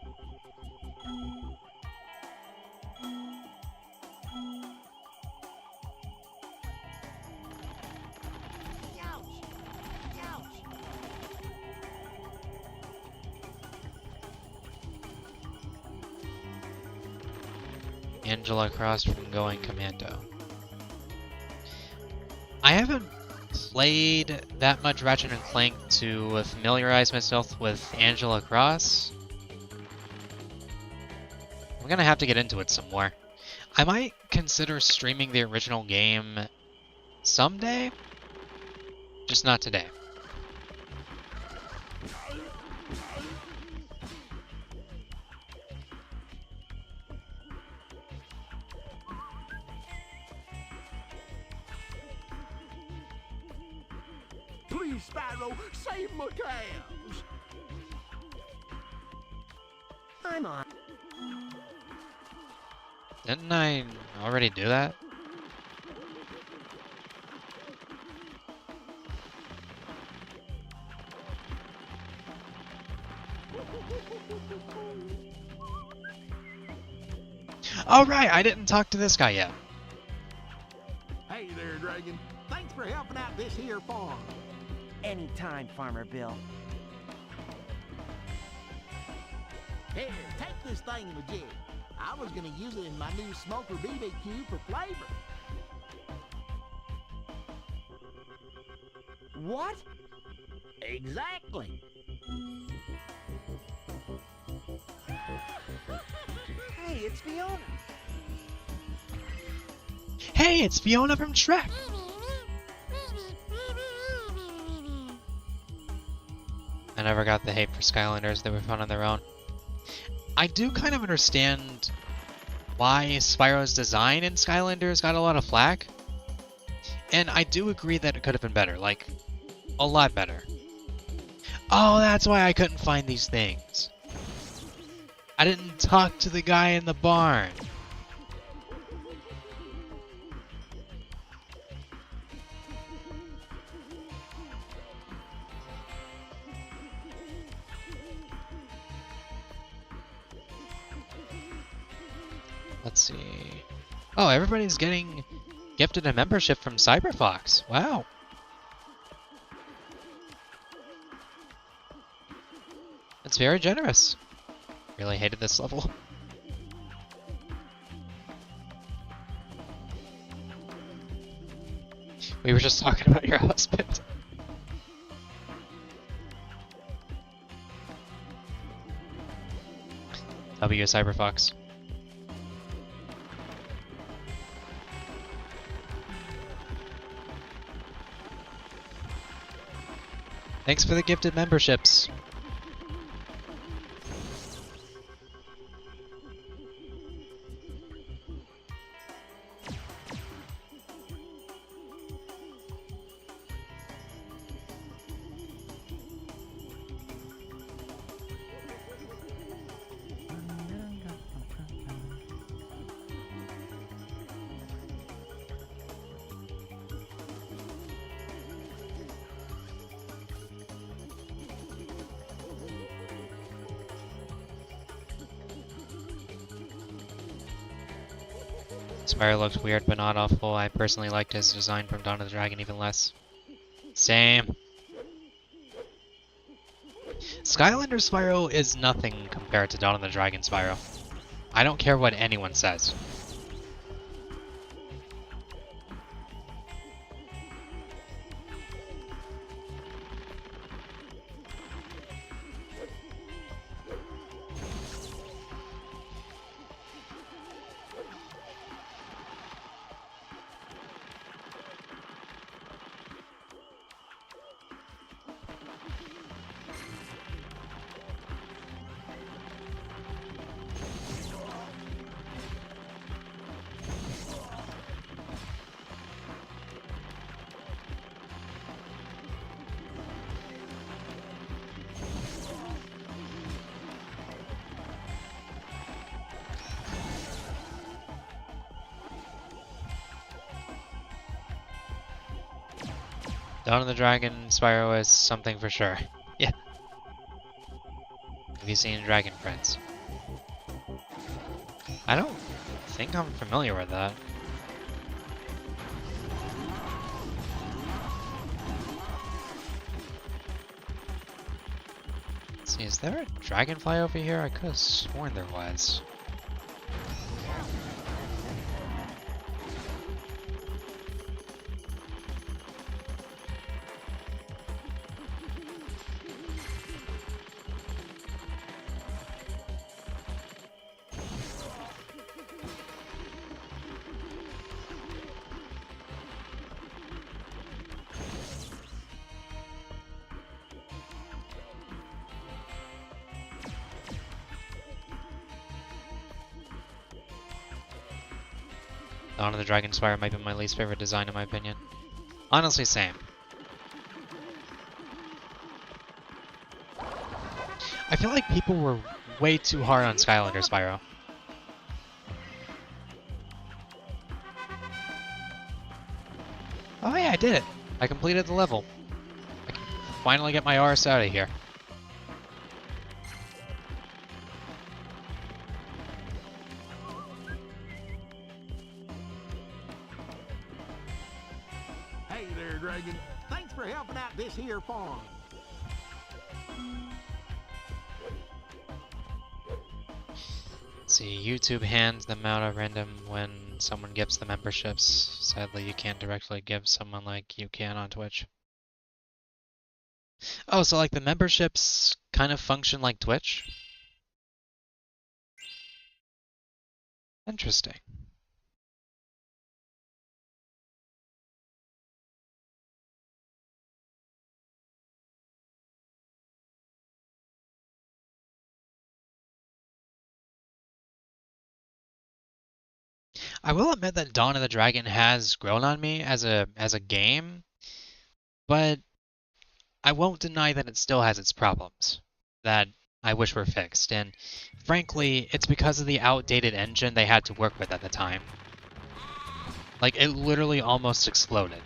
S1: Angela Cross from Going Commando. I haven't played that much Ratchet and Clank to familiarize myself with Angela Cross. I'm gonna have to get into it some more. I might consider streaming the original game someday, just not today.
S8: Please, Spyro, save my calves.
S2: I'm on.
S1: Didn't I already do that? Oh right, I didn't talk to this guy yet.
S8: Hey there, Dragon. Thanks for helping out this here farm.
S2: Anytime, Farmer Bill.
S8: Here, take this thingamajig. I was gonna use it in my new smoker BBQ for flavor.
S2: What?
S8: Exactly.
S2: Hey, it's Fiona.
S1: Hey, it's Fiona from Shrek! I never got the hate for Skylanders, they were fun on their own. I do kind of understand why Spyro's design in Skylanders got a lot of flack. And I do agree that it could have been better, like, a lot better. Oh, that's why I couldn't find these things. I didn't talk to the guy in the barn. Let's see. Oh, everybody's getting gifted a membership from Cyberfox. Wow. It's very generous. Really hated this level. We were just talking about your husband. W Cyberfox. Thanks for the gifted memberships. Spyro looked weird, but not awful. I personally liked his design from Dawn of the Dragon even less. Same. Skylanders Spyro is nothing compared to Dawn of the Dragon Spyro. I don't care what anyone says. Dawn of the Dragon Spyro is something for sure. Yeah. Have you seen Dragon Prince? I don't think I'm familiar with that. Let's see, is there a dragonfly over here? I could have sworn there was. Dawn of the Dragon Spyro might be my least favorite design in my opinion. Honestly, same. I feel like people were way too hard on Skylanders Spyro. Oh yeah, I did it. I completed the level. I can finally get my arse out of here.
S8: Hey there, Dragon. Thanks for helping out this here farm.
S1: See, YouTube hands them out at random when someone gives the memberships. Sadly, you can't directly give someone like you can on Twitch. Oh, so like the memberships kind of function like Twitch? Interesting. I will admit that Dawn of the Dragon has grown on me as a game, but I won't deny that it still has its problems that I wish were fixed, and frankly, it's because of the outdated engine they had to work with at the time. Like, it literally almost exploded.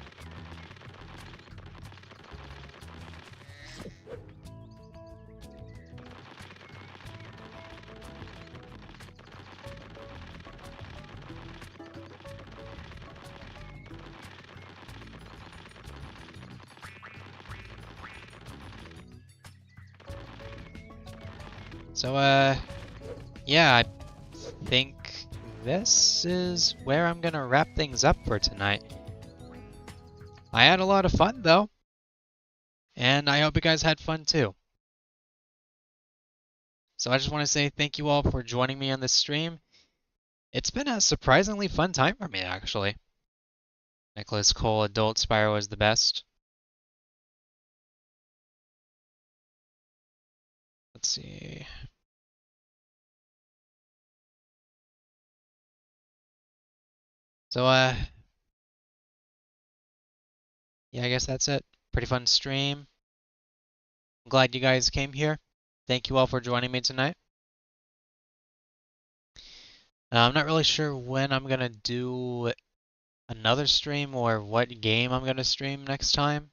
S1: So, yeah, I think this is where I'm gonna wrap things up for tonight. I had a lot of fun, though. And I hope you guys had fun, too. So I just want to say thank you all for joining me on this stream. It's been a surprisingly fun time for me, actually. Nicholas Cole Adult Spyro is the best. Let's see. So, yeah, I guess that's it. Pretty fun stream. I'm glad you guys came here. Thank you all for joining me tonight. I'm not really sure when I'm gonna do another stream or what game I'm gonna stream next time.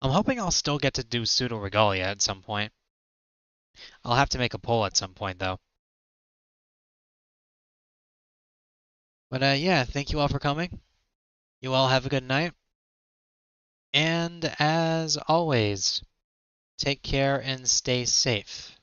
S1: I'm hoping I'll still get to do Pseudo Regalia at some point. I'll have to make a poll at some point, though. But yeah, thank you all for coming. You all have a good night. And as always, take care and stay safe.